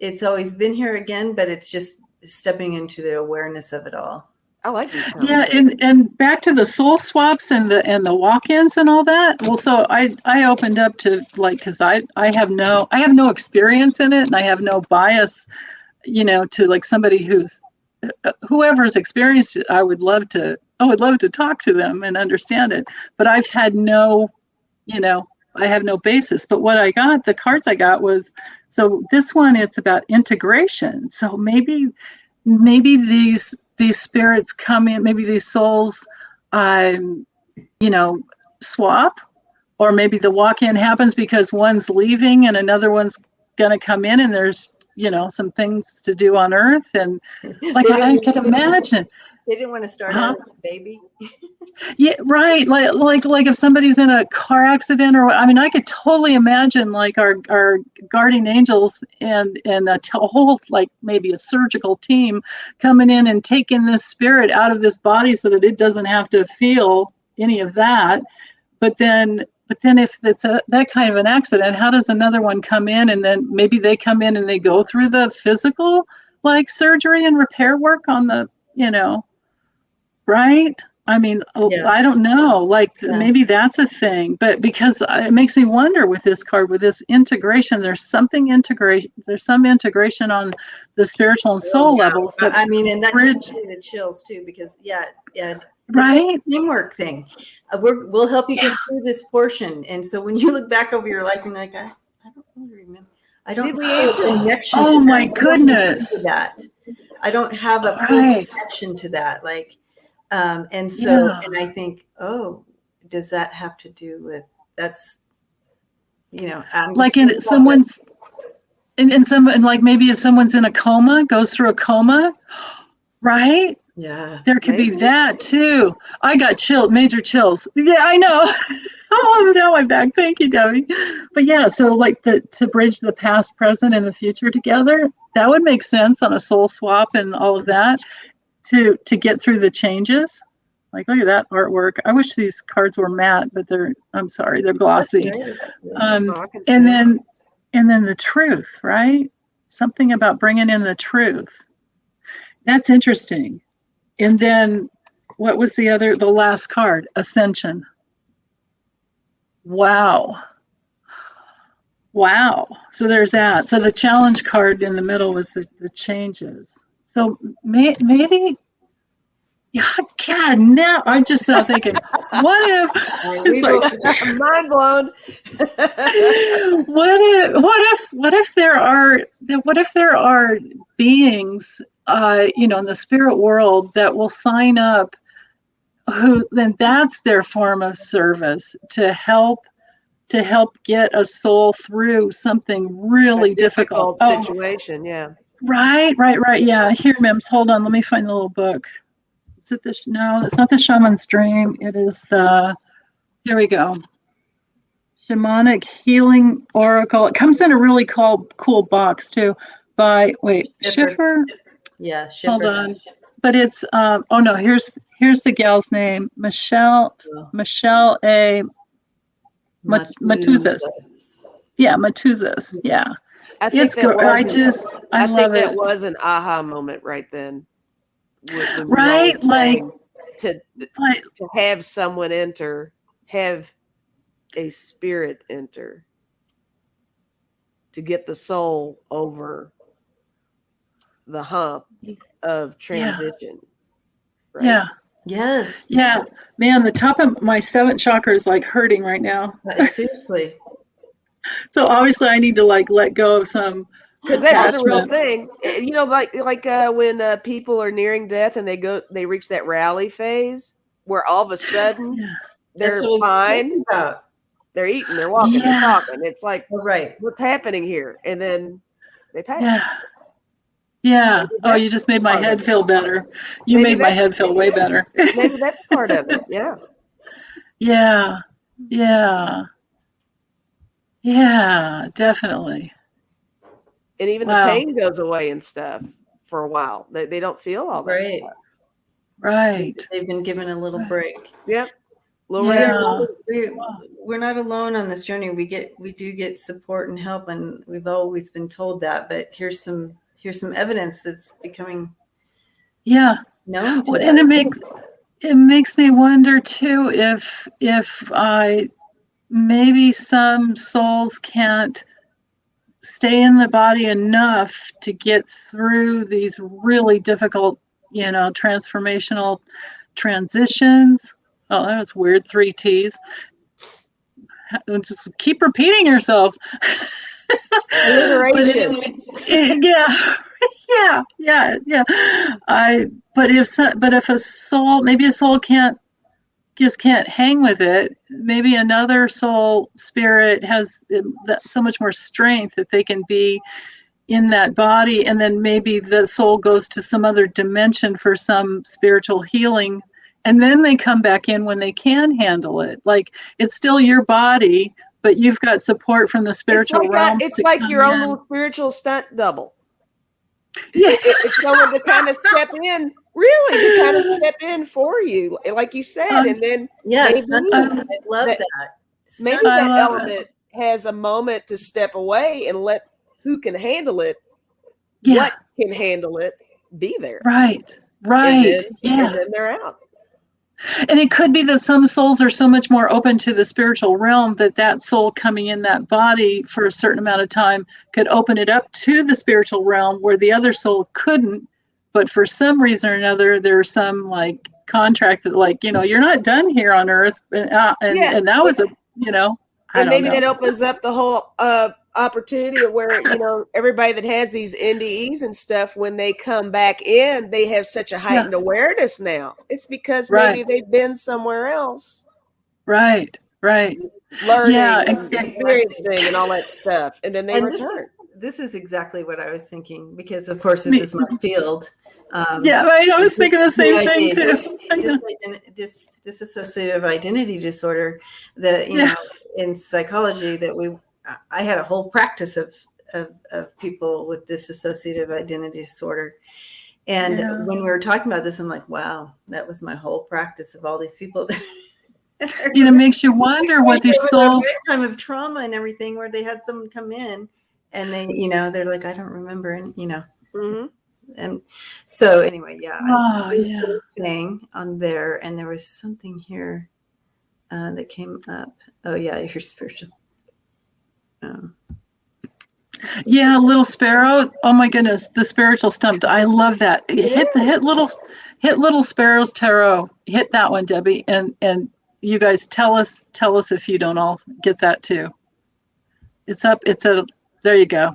S1: it's always been here again, but it's just stepping into the awareness of it all.
S3: I like this.
S2: Yeah, and back to the soul swaps and the walk-ins and all that. Well, so I opened up to because I have no experience in it, and I have no bias. To somebody whoever's experienced it, I would love to talk to them and understand it. But I've had I have no basis. But the cards I got was, so this one, it's about integration. So maybe these spirits come in, maybe these souls, swap, or maybe the walk-in happens because one's leaving and another one's going to come in, and there's some things to do on Earth, and I could imagine
S1: they didn't want to start out with a baby.
S2: Yeah, right. Like if somebody's in a car accident, or I could totally imagine our guardian angels and a whole maybe a surgical team coming in and taking this spirit out of this body so that it doesn't have to feel any of that. But then if it's that kind of an accident, how does another one come in, and then maybe they come in and they go through the physical surgery and repair work on the, right? I mean, I don't know, like maybe that's a thing, but because it makes me wonder with this card, with this integration, there's some integration on the spiritual and soul levels. That
S1: I mean, and that gives me the chills too, because
S2: right,
S1: it's a teamwork thing. We'll help you get through this portion, and so when you look back over your life and like, I don't really remember. I don't have a connection to that.
S2: Oh my goodness.
S1: I don't have a connection to that. Like, and so, and I think, oh, does that have to do with like in someone's, and like maybe if someone's in a coma, goes through a coma, right? Yeah. There could be that too. I got major chills. Yeah, I know. Oh, now I'm back. Thank you, Debbie. But yeah, so like to bridge the past, present, and the future together, that would make sense on a soul swap and all of that to get through the changes. Like, look at that artwork. I wish these cards were matte, but I'm sorry, they're glossy. And then the truth, right? Something about bringing in the truth. That's interesting. And then what was the last card? Ascension. Wow. So there's that. So the challenge card in the middle was the changes. So maybe, God, now I'm just now thinking, what if it's like,
S3: mind blown?
S2: what if there are beings, in the spirit world that will sign up, who then that's their form of service to help get a soul through something really difficult
S3: situation.
S2: Right. Yeah. Here, Mims, hold on. Let me find the little book. Is it this? No, it's not the Shaman's Dream. It is here we go. Shamanic Healing Oracle. It comes in a really cool box too by, Schiffer?
S1: Yeah, Schiffer.
S2: Hold on. But it's, here's the gal's name. Michelle A. Matuzas. Yeah, Matuzas. Yeah.
S3: I think that was an aha moment right then.
S2: Right, like
S3: to have someone have a spirit enter, to get the soul over the hump of transition. Right?
S2: Yeah.
S1: Yes.
S2: Yeah. Man, the top of my 7th chakra is like hurting right now.
S1: Seriously.
S2: So obviously I need to like let go of some,
S3: because that is a real thing, like when people are nearing death and they reach that rally phase where all of a sudden they're fine, they're eating, they're walking, they're talking. It's like, what's happening here? And then they pass.
S2: Yeah. Oh, you just made my head feel better. You made my head feel way better.
S3: Maybe that's part of it.
S2: Yeah. Yeah, definitely.
S3: And even the pain goes away and stuff for a while. They don't feel all that stuff.
S2: Right.
S1: They've been given a little break.
S3: Yep.
S1: We're not alone on this journey. We do get support and help, and we've always been told that. But here's some evidence that's becoming known to us.
S2: And it makes me wonder too if maybe some souls can't stay in the body enough to get through these really difficult, transformational transitions. Oh, that was weird. 3 T's. Just keep repeating yourself.
S3: Alliteration.
S2: Yeah. But if a soul can't hang with it, maybe another soul spirit has so much more strength that they can be in that body, and then maybe the soul goes to some other dimension for some spiritual healing, and then they come back in when they can handle it. Like, it's still your body, but you've got support from the spiritual realm.
S3: It's like your own little spiritual stunt double. It's someone to kind of step in, really, to kind of step in for you, like you said, and then
S1: I love that.
S3: Maybe that element has a moment to step away and let who can handle it, what can handle it, be there.
S2: Right.
S3: And then they're out.
S2: And it could be that some souls are so much more open to the spiritual realm that soul coming in that body for a certain amount of time could open it up to the spiritual realm where the other soul couldn't. But for some reason or another, there's some like contract that like, you're not done here on earth. And that was
S3: and maybe that opens up the whole opportunity of where, everybody that has these NDEs and stuff, when they come back in, they have such a heightened awareness now. It's because maybe they've been somewhere else.
S2: Right.
S3: Learning and experiencing and all that stuff. And then they return.
S1: This is exactly what I was thinking, because of course this is my field.
S2: I was thinking the same thing too.
S1: Dissociative identity disorder, that in psychology, that I had a whole practice of people with dissociative identity disorder, and when we were talking about this, I'm like, wow, that was my whole practice of all these people that
S2: it makes you wonder what these souls
S1: time of trauma and everything, where they had someone come in and they they're like, I don't remember any,
S3: Mm-hmm.
S1: And so anyway, I was saying on there, and there was something here that came up. Oh yeah, your spiritual.
S2: Little sparrow. Oh my goodness, the spiritual stump. I love that. Hit little sparrow's tarot. Hit that one, Debbie, and you guys tell us if you don't all get that too. It's up. There you go.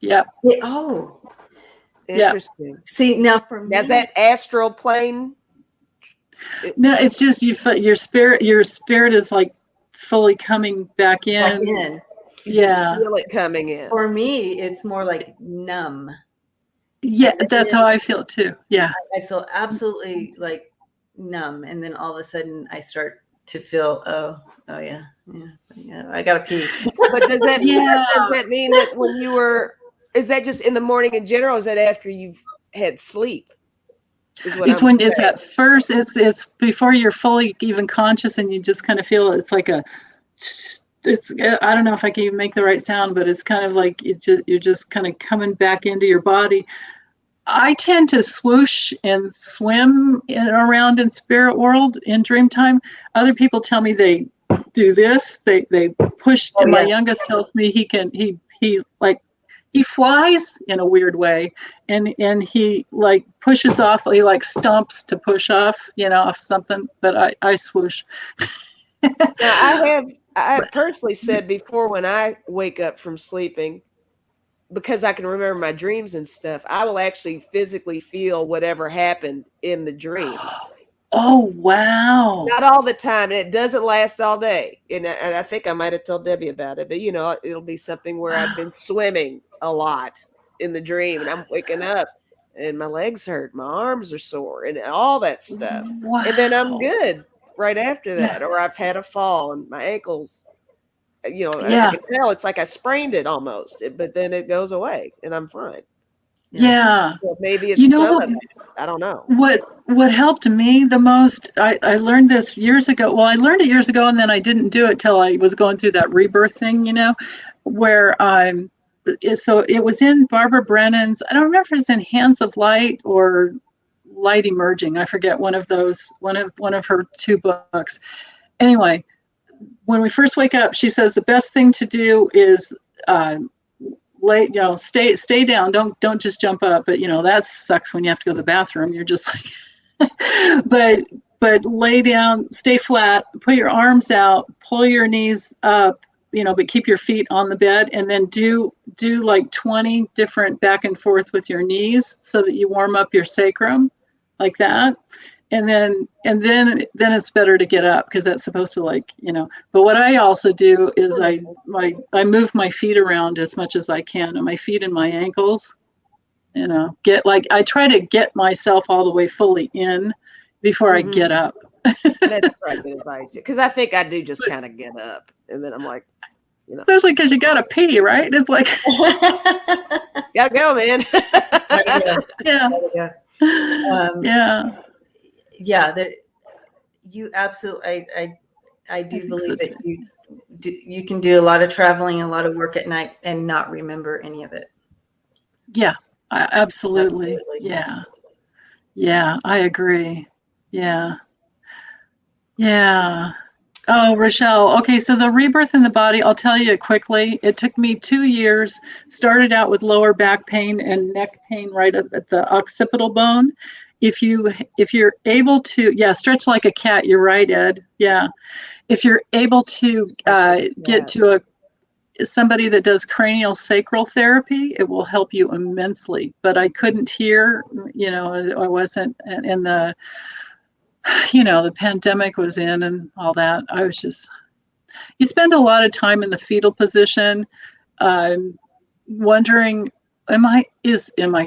S2: Yep.
S1: Oh,
S3: interesting.
S1: Yep. See, now for me,
S3: is that astral plane?
S2: No, it's just your spirit is like fully coming back in.
S3: You just feel it coming in.
S1: For me, it's more like numb.
S2: Yeah, that's how I feel too. Yeah.
S1: I feel absolutely like numb, and then all of a sudden I start to feel, oh yeah, I gotta pee.
S3: But does that mean that when you were, is that just in the morning in general, or is that after you've had sleep?
S2: It's at first, it's before you're fully even conscious, and you just kind of feel it's like I don't know if I can even make the right sound, but it's kind of like you're just kind of coming back into your body. I tend to swoosh and swim around in spirit world in dream time. Other people tell me they do this. They push. My youngest tells me he flies in a weird way, and he like pushes off. He like stomps to push off, off something. But I swoosh.
S3: Now, I have personally said before, when I wake up from sleeping, because I can remember my dreams and stuff, I will actually physically feel whatever happened in the dream.
S2: Oh, wow.
S3: Not all the time. It doesn't last all day. And I think I might have told Debbie about it, but it'll be something where I've been swimming a lot in the dream, and I'm waking up and my legs hurt, my arms are sore, and all that stuff.
S2: Wow.
S3: And then I'm good right after that. Or I've had a fall and my ankles, I can tell it's like I sprained it almost, but then it goes away and I'm fine.
S2: Yeah.
S3: So maybe it's some of that. I don't know.
S2: What helped me the most, I learned this years ago. Well, I learned it years ago, and then I didn't do it till I was going through that rebirth thing, where so it was in Barbara Brennan's, I don't remember if it's in Hands of Light or Light Emerging. I forget one of her two books. Anyway, when we first wake up, she says the best thing to do is stay down. Don't just jump up. But that sucks when you have to go to the bathroom. You're just like, but lay down, stay flat, put your arms out, pull your knees up, but keep your feet on the bed, and then do like 20 different back and forth with your knees so that you warm up your sacrum like that. And then it's better to get up, because that's supposed to but what I also do is I move my feet around as much as I can, and my feet and my ankles, I try to get myself all the way fully in before I get up.
S3: That's probably good advice, because I think I do just kind of get up, and then I'm like,
S2: especially because you gotta pee, right? It's like
S3: gotta go, man.
S1: You absolutely. I do believe that you can do a lot of traveling, a lot of work at night, and not remember any of it.
S2: Yeah, absolutely. Yeah. Yeah, I agree. Yeah. Yeah. Oh, Rochelle. Okay, so the rebirth in the body, I'll tell you quickly. It took me 2 years. Started out with lower back pain and neck pain right at the occipital bone. If you're able to, yeah, stretch like a cat. You're right, Ed. Yeah. If you're able to get to somebody that does cranial sacral therapy, it will help you immensely. But I couldn't hear, I wasn't in the the pandemic was in and all that. I was just, you spend a lot of time in the fetal position, wondering, am I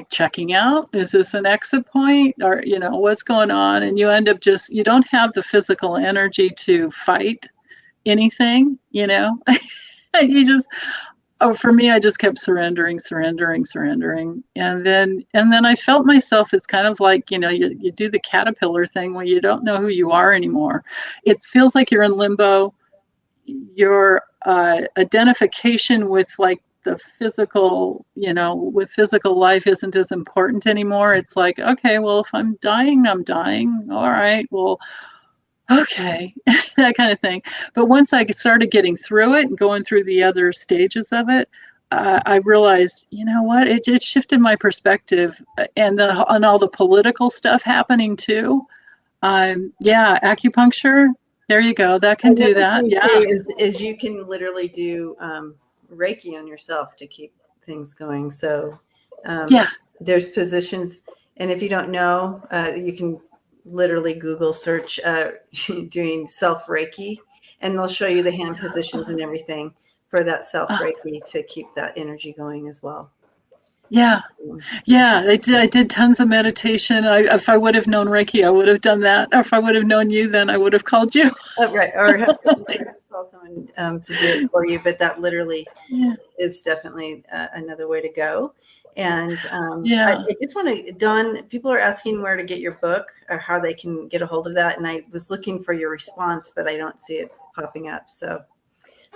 S2: checking out? Is this an exit point? Or, what's going on? And you end up you don't have the physical energy to fight anything, you just, for me, I just kept surrendering. And then I felt myself, it's kind of like, you do the caterpillar thing where you don't know who you are anymore. It feels like you're in limbo. Your identification with like the physical, with physical life isn't as important anymore. It's like, okay, well, if I'm dying, I'm dying. All right, well, okay, that kind of thing. But once I started getting through it and going through the other stages of it, I realized, you know what, it shifted my perspective, and all the political stuff happening too. Yeah, acupuncture. There you go. That can do that. Yeah.
S1: Is you can literally do Reiki on yourself to keep things going. So there's positions, and if you don't know, you can literally Google search doing self Reiki, and they'll show you the hand positions and everything for that self Reiki to keep that energy going as well.
S2: Yeah. I did tons of meditation. If I would have known Reiki, I would have done that. Or if I would have known you, then I would have called you.
S1: Right. Or have to call someone to do it for you. But that literally is definitely another way to go. And I just want to, Dawn, people are asking where to get your book or how they can get a hold of that. And I was looking for your response, but I don't see it popping up. So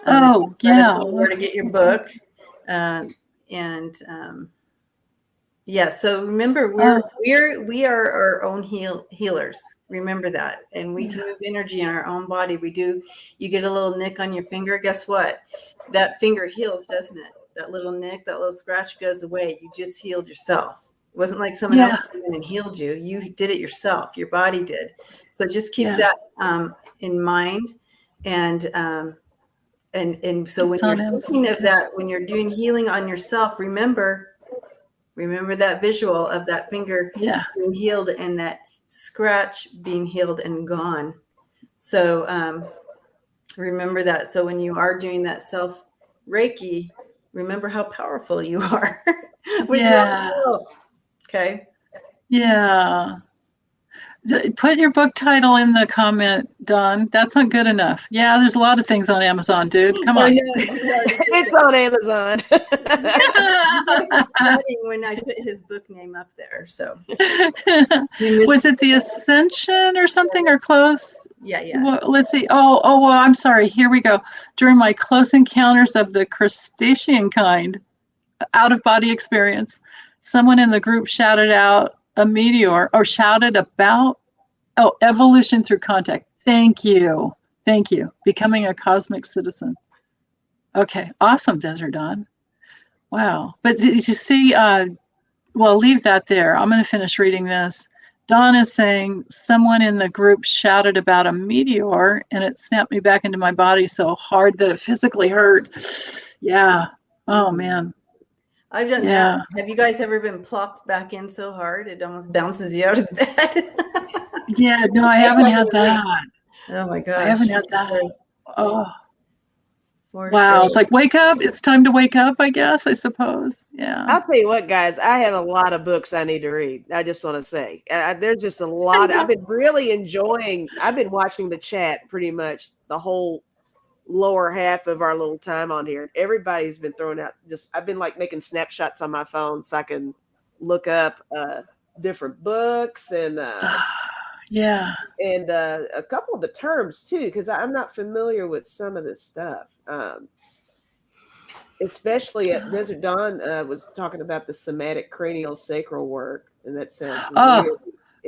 S1: let us know where to get your book. So remember, we are our own healers. Remember that. And we can move energy in our own body. You get a little nick on your finger. Guess what? That finger heals, doesn't it? That little nick, that little scratch goes away. You just healed yourself. It wasn't like someone else came in and healed you. You did it yourself. Your body did. So just keep that in mind. And so when you're thinking of that, when you're doing healing on yourself, remember that visual of that finger being healed and that scratch being healed and gone. So remember that. So when you are doing that self Reiki, remember how powerful you are with yourself. Okay.
S2: Yeah. Put your book title in the comment, Dawn. That's not good enough. Yeah, there's a lot of things on Amazon, dude. Come on.
S3: It's on Amazon.
S1: When I put his book name up there. So
S2: was it The Ascension or something or close?
S1: Yeah.
S2: Well, let's see. Oh, well, I'm sorry. Here we go. During my close encounters of the crustacean kind, out of body experience, someone in the group shouted out a meteor or shouted about evolution through contact. Thank you. Becoming a cosmic citizen. Okay, awesome, Desert Dawn. Wow. But did you see, well, leave that there. I'm going to finish reading this. Dawn is saying someone in the group shouted about a meteor and it snapped me back into my body so hard that it physically hurt. Yeah. Oh, man.
S1: I've done that. Have you guys ever been plopped back in so hard it almost bounces you out of bed?
S2: Yeah, no, I haven't had that.
S1: Oh my gosh.
S2: I haven't had that. Oh.
S1: Wow.
S2: Sure. It's like, wake up. It's time to wake up, I guess, I suppose. Yeah.
S3: I'll tell you what, guys, I have a lot of books I need to read. I just want to say there's just a lot. I've been really enjoying, I've been watching the chat pretty much the whole lower half of our little time on here. Everybody's been throwing out I've been like making snapshots on my phone so I can look up different books and and a couple of the terms too, because I'm not familiar with some of this stuff. Especially at Desert Dawn was talking about the somatic cranial sacral work, and that sounds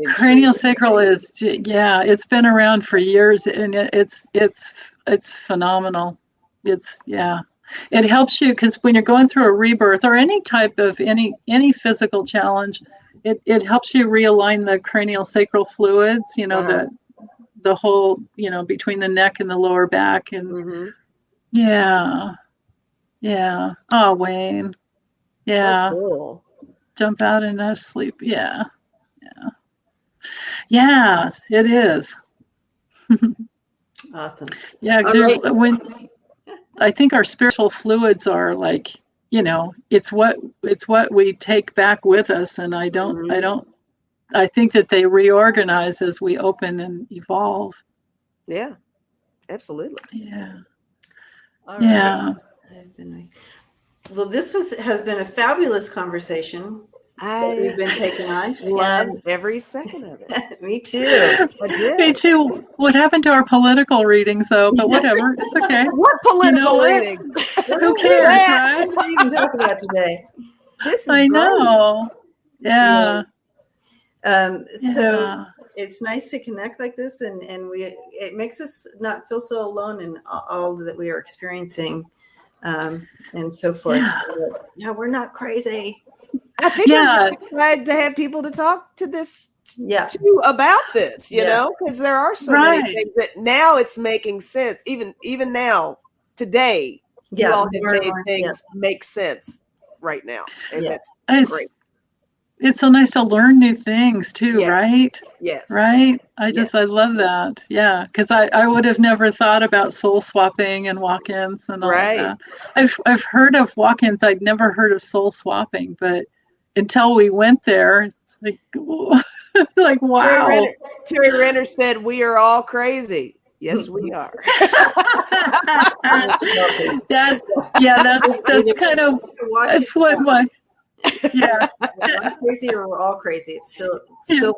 S2: Craniosacral is, it's been around for years, and it's phenomenal. It helps you because when you're going through a rebirth or any type of any physical challenge, it helps you realign the craniosacral fluids, the whole, between the neck and the lower back. And oh, Wayne,
S3: so cool.
S2: Jump out and sleep. Yeah, it is.
S1: Awesome.
S2: Yeah, when I think our spiritual fluids are like, it's what we take back with us, and I think that they reorganize as we open and evolve.
S3: Yeah, absolutely.
S2: Yeah.
S1: All right. Well, this has been a fabulous conversation. We've been taking on.
S3: Love every second of it.
S1: Me too.
S2: Me too. What happened to our political readings, though? But whatever, it's okay.
S3: What political readings?
S2: Who cares, right?
S1: What are you even talking about today?
S3: This is
S2: I know. Yeah.
S1: So it's nice to connect like this, and it makes us not feel so alone in all that we are experiencing, and so forth. Yeah, we're not crazy.
S3: I think I'm glad to have people to talk to this to about this, because there are so many things that now it's making sense. Even now, today, you all have made things make sense right now, and that's great.
S2: It's so nice to learn new things too, right?
S3: Yes.
S2: Right? I love that. Yeah, because I would have never thought about soul swapping and walk-ins and all that. I've heard of walk-ins. I'd never heard of soul swapping, but until we went there, it's like, like wow.
S3: Terry Renner said, "We are all crazy." Yes, we are.
S2: That's kind of what my. Yeah.
S1: I'm crazy or we're all crazy. It still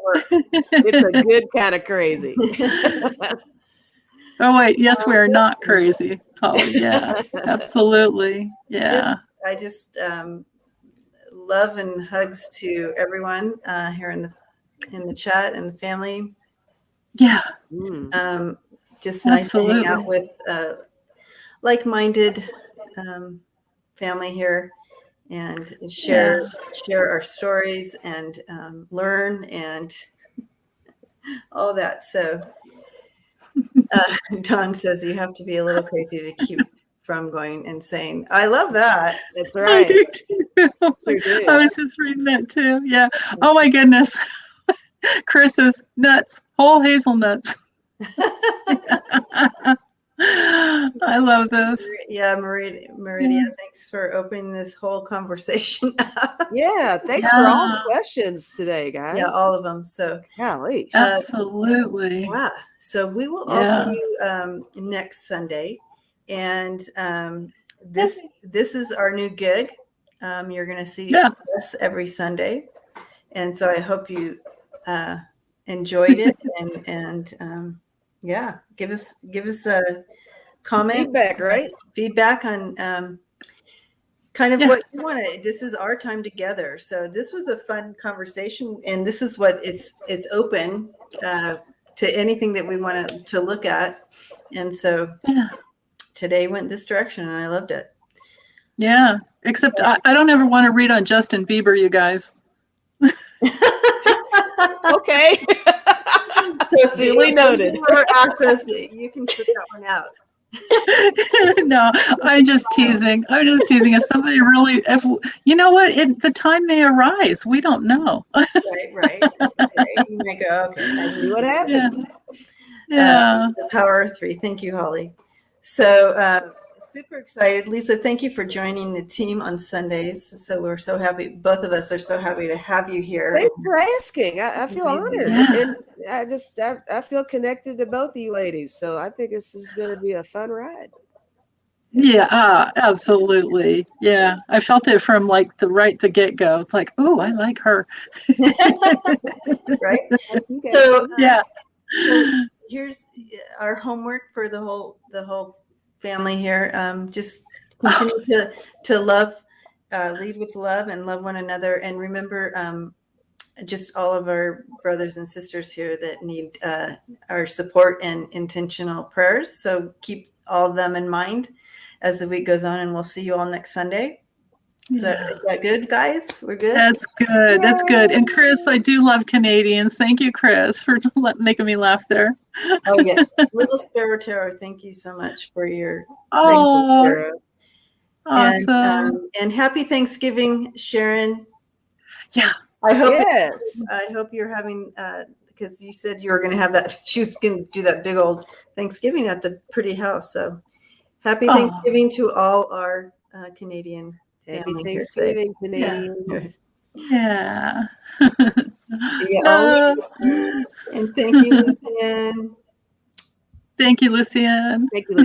S1: works.
S3: It's a good kind of crazy.
S2: Oh wait, yes, we are not crazy. Oh yeah, absolutely. Yeah.
S1: I just love and hugs to everyone here in the chat and the family.
S2: Yeah.
S1: Just nice to hang out with like-minded family here. And share our stories and learn and all that. So Don says you have to be a little crazy to keep from going insane. I love that.
S3: That's right.
S2: I do too. I was just reading that too. Yeah. Oh my goodness. Chris's nuts, whole hazelnuts. I love this.
S1: Yeah, Meridia, thanks for opening this whole conversation up.
S3: Yeah, thanks for all the questions today, guys.
S1: Yeah, all of them. So,
S3: golly.
S2: Absolutely.
S1: Yeah. So we will all see you next Sunday, and this is our new gig. You're going to see us every Sunday, and so I hope you enjoyed it and give us a comment, feedback on kind of what you want to. This is our time together, so this was a fun conversation, and this is what it's open to anything that we want to look at, and so today went this direction, and I loved it.
S2: Yeah, except I don't ever want to read on Justin Bieber, you guys.
S3: Okay. So duly noted.
S1: Access, you can put that one out.
S2: No, I'm just teasing. If somebody really, you know what, the time may arise. We don't know.
S1: Right. You may go, okay, I see
S3: what happens.
S2: Yeah.
S1: The power of three. Thank you, Holly. So super excited. Lisa, thank you for joining the team on Sundays. So we're so happy. Both of us are so happy to have you here.
S3: Thanks for asking. I feel honored. And I feel connected to both of you ladies. So I think this is going to be a fun ride.
S2: Yeah, absolutely. Yeah. I felt it from like the get-go. It's like, oh, I like her.
S1: Right.
S3: Okay.
S1: So
S2: So
S1: here's our homework for the whole family here. Just continue to love, lead with love, and love one another. And remember, just all of our brothers and sisters here that need our support and intentional prayers. So keep all of them in mind as the week goes on, and we'll see you all next Sunday. So is that good, guys? We're good?
S2: That's good. Yay! That's good. And Chris, I do love Canadians. Thank you, Chris, for making me laugh there.
S1: Oh, yeah. Little Sparrow Tarot, thank you so much for your
S2: awesome.
S1: And happy Thanksgiving, Sharon.
S2: Yeah.
S1: I hope you're having because you said you were going to have that. She was going to do that big old Thanksgiving at the pretty house. So happy Thanksgiving to all our Canadian family here today.
S3: Canadians.
S2: Yeah.
S1: See you all. And thank you, Lucian.
S2: Thank you, Lucian.
S3: Thank you,